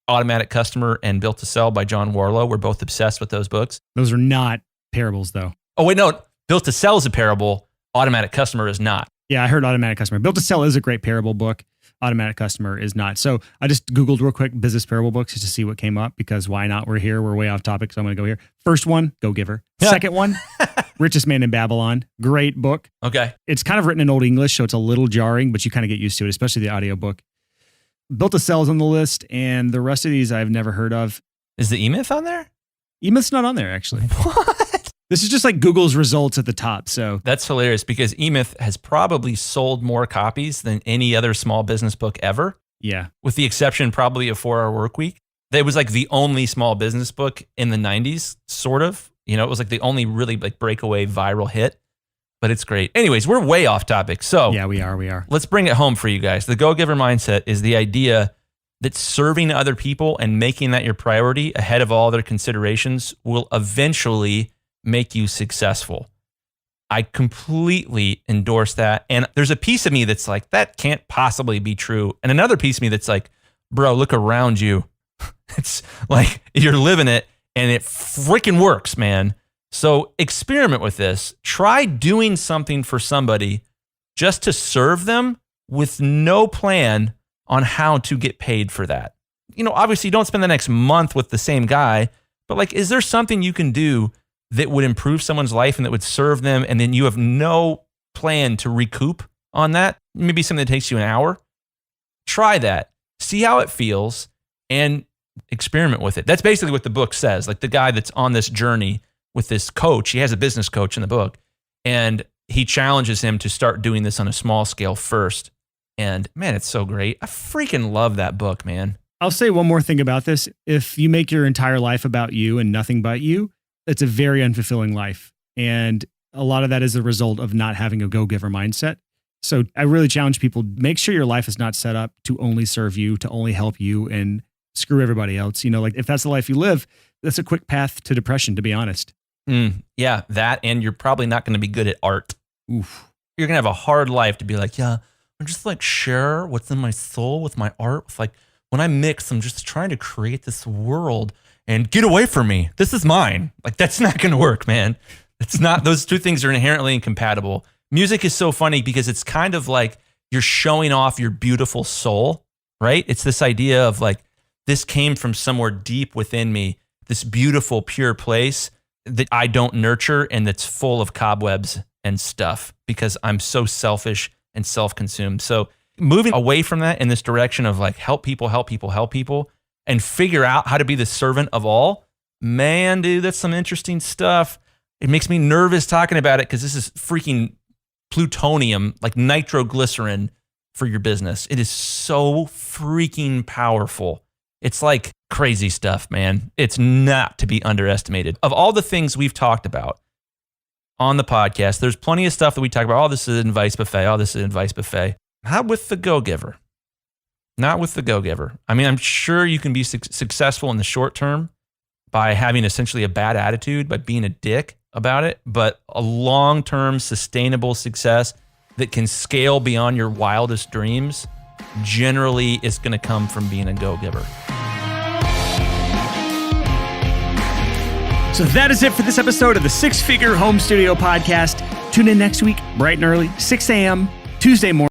Automatic Customer and Built to Sell by John Warlow. We're both obsessed with those books.
Those are not parables, though.
Oh, wait, no. Built to Sell is a parable. Automatic Customer is not.
Yeah, I heard Automatic Customer. Built to Sell is a great parable book. Automatic Customer is not. So I just Googled real quick business parable books just to see what came up, because why not? We're here. We're way off topic, so I'm going to go here. First one, Go Giver.
Yeah.
Second one, Richest Man in Babylon. Great book.
Okay.
It's kind of written in Old English, so it's a little jarring, but you kind of get used to it, especially the audiobook. Built to Sell is on the list, and the rest of these I've never heard of.
Is the E-Myth on there?
E-Myth's not on there, actually.
What?
This is just like Google's results at the top, so.
That's hilarious because E-Myth has probably sold more copies than any other small business book ever,
Yeah.
with the exception probably of 4-Hour Workweek. It was like the only small business book in the 90s, sort of. You know, it was like the only really like breakaway viral hit, but it's great. Anyways, we're way off topic. So
Yeah, we are.
let's bring it home for you guys. The Go-Giver mindset is the idea that serving other people and making that your priority ahead of all other considerations will eventually make you successful. I completely endorse that. And there's a piece of me that's like, that can't possibly be true. And another piece of me that's like, bro, look around you. It's like you're living it and it freaking works, man. So experiment with this. Try doing something for somebody just to serve them with no plan on how to get paid for that. You know, obviously you don't spend the next month with the same guy, but like, is there something you can do that would improve someone's life and that would serve them, and then you have no plan to recoup on that? Maybe something that takes you an hour. Try that. See how it feels and experiment with it. That's basically what the book says. Like the guy that's on this journey with this coach, he has a business coach in the book, and he challenges him to start doing this on a small scale first. And man, it's so great. I freaking love that book, man.
I'll say one more thing about this. If you make your entire life about you and nothing but you, it's a very unfulfilling life. And a lot of that is a result of not having a go-giver mindset. So I really challenge people, make sure your life is not set up to only serve you, to only help you, and screw everybody else. You know, like if that's the life you live, that's a quick path to depression, to be honest.
Yeah, that, and you're probably not going to be good at art.
Oof.
You're going to have a hard life to be like, yeah, I'm just like share what's in my soul with my art. With like when I mix, I'm just trying to create this world and get away from me. This is mine. Like that's not going to work, man. It's not, those two things are inherently incompatible. Music is so funny because it's kind of like you're showing off your beautiful soul, right? It's this idea of like, this came from somewhere deep within me, this beautiful, pure place that I don't nurture and that's full of cobwebs and stuff because I'm so selfish and self-consumed. So moving away from that in this direction of like help people, and figure out how to be the servant of all, man, dude, that's some interesting stuff. It makes me nervous talking about it because this is freaking plutonium, like nitroglycerin for your business. It is so freaking powerful. It's like crazy stuff, man. It's not to be underestimated. Of all the things we've talked about on the podcast, there's plenty of stuff that we talk about. Oh, this is an advice buffet. Oh, this is an advice buffet. How with the go-giver? Not with the go-giver. I mean, I'm sure you can be successful in the short term by having essentially a bad attitude, by being a dick about it, but a long-term sustainable success that can scale beyond your wildest dreams generally is going to come from being a go-giver.
So that is it for this episode of the Six Figure Home Studio Podcast. Tune in next week, bright and early, 6 a.m., Tuesday morning.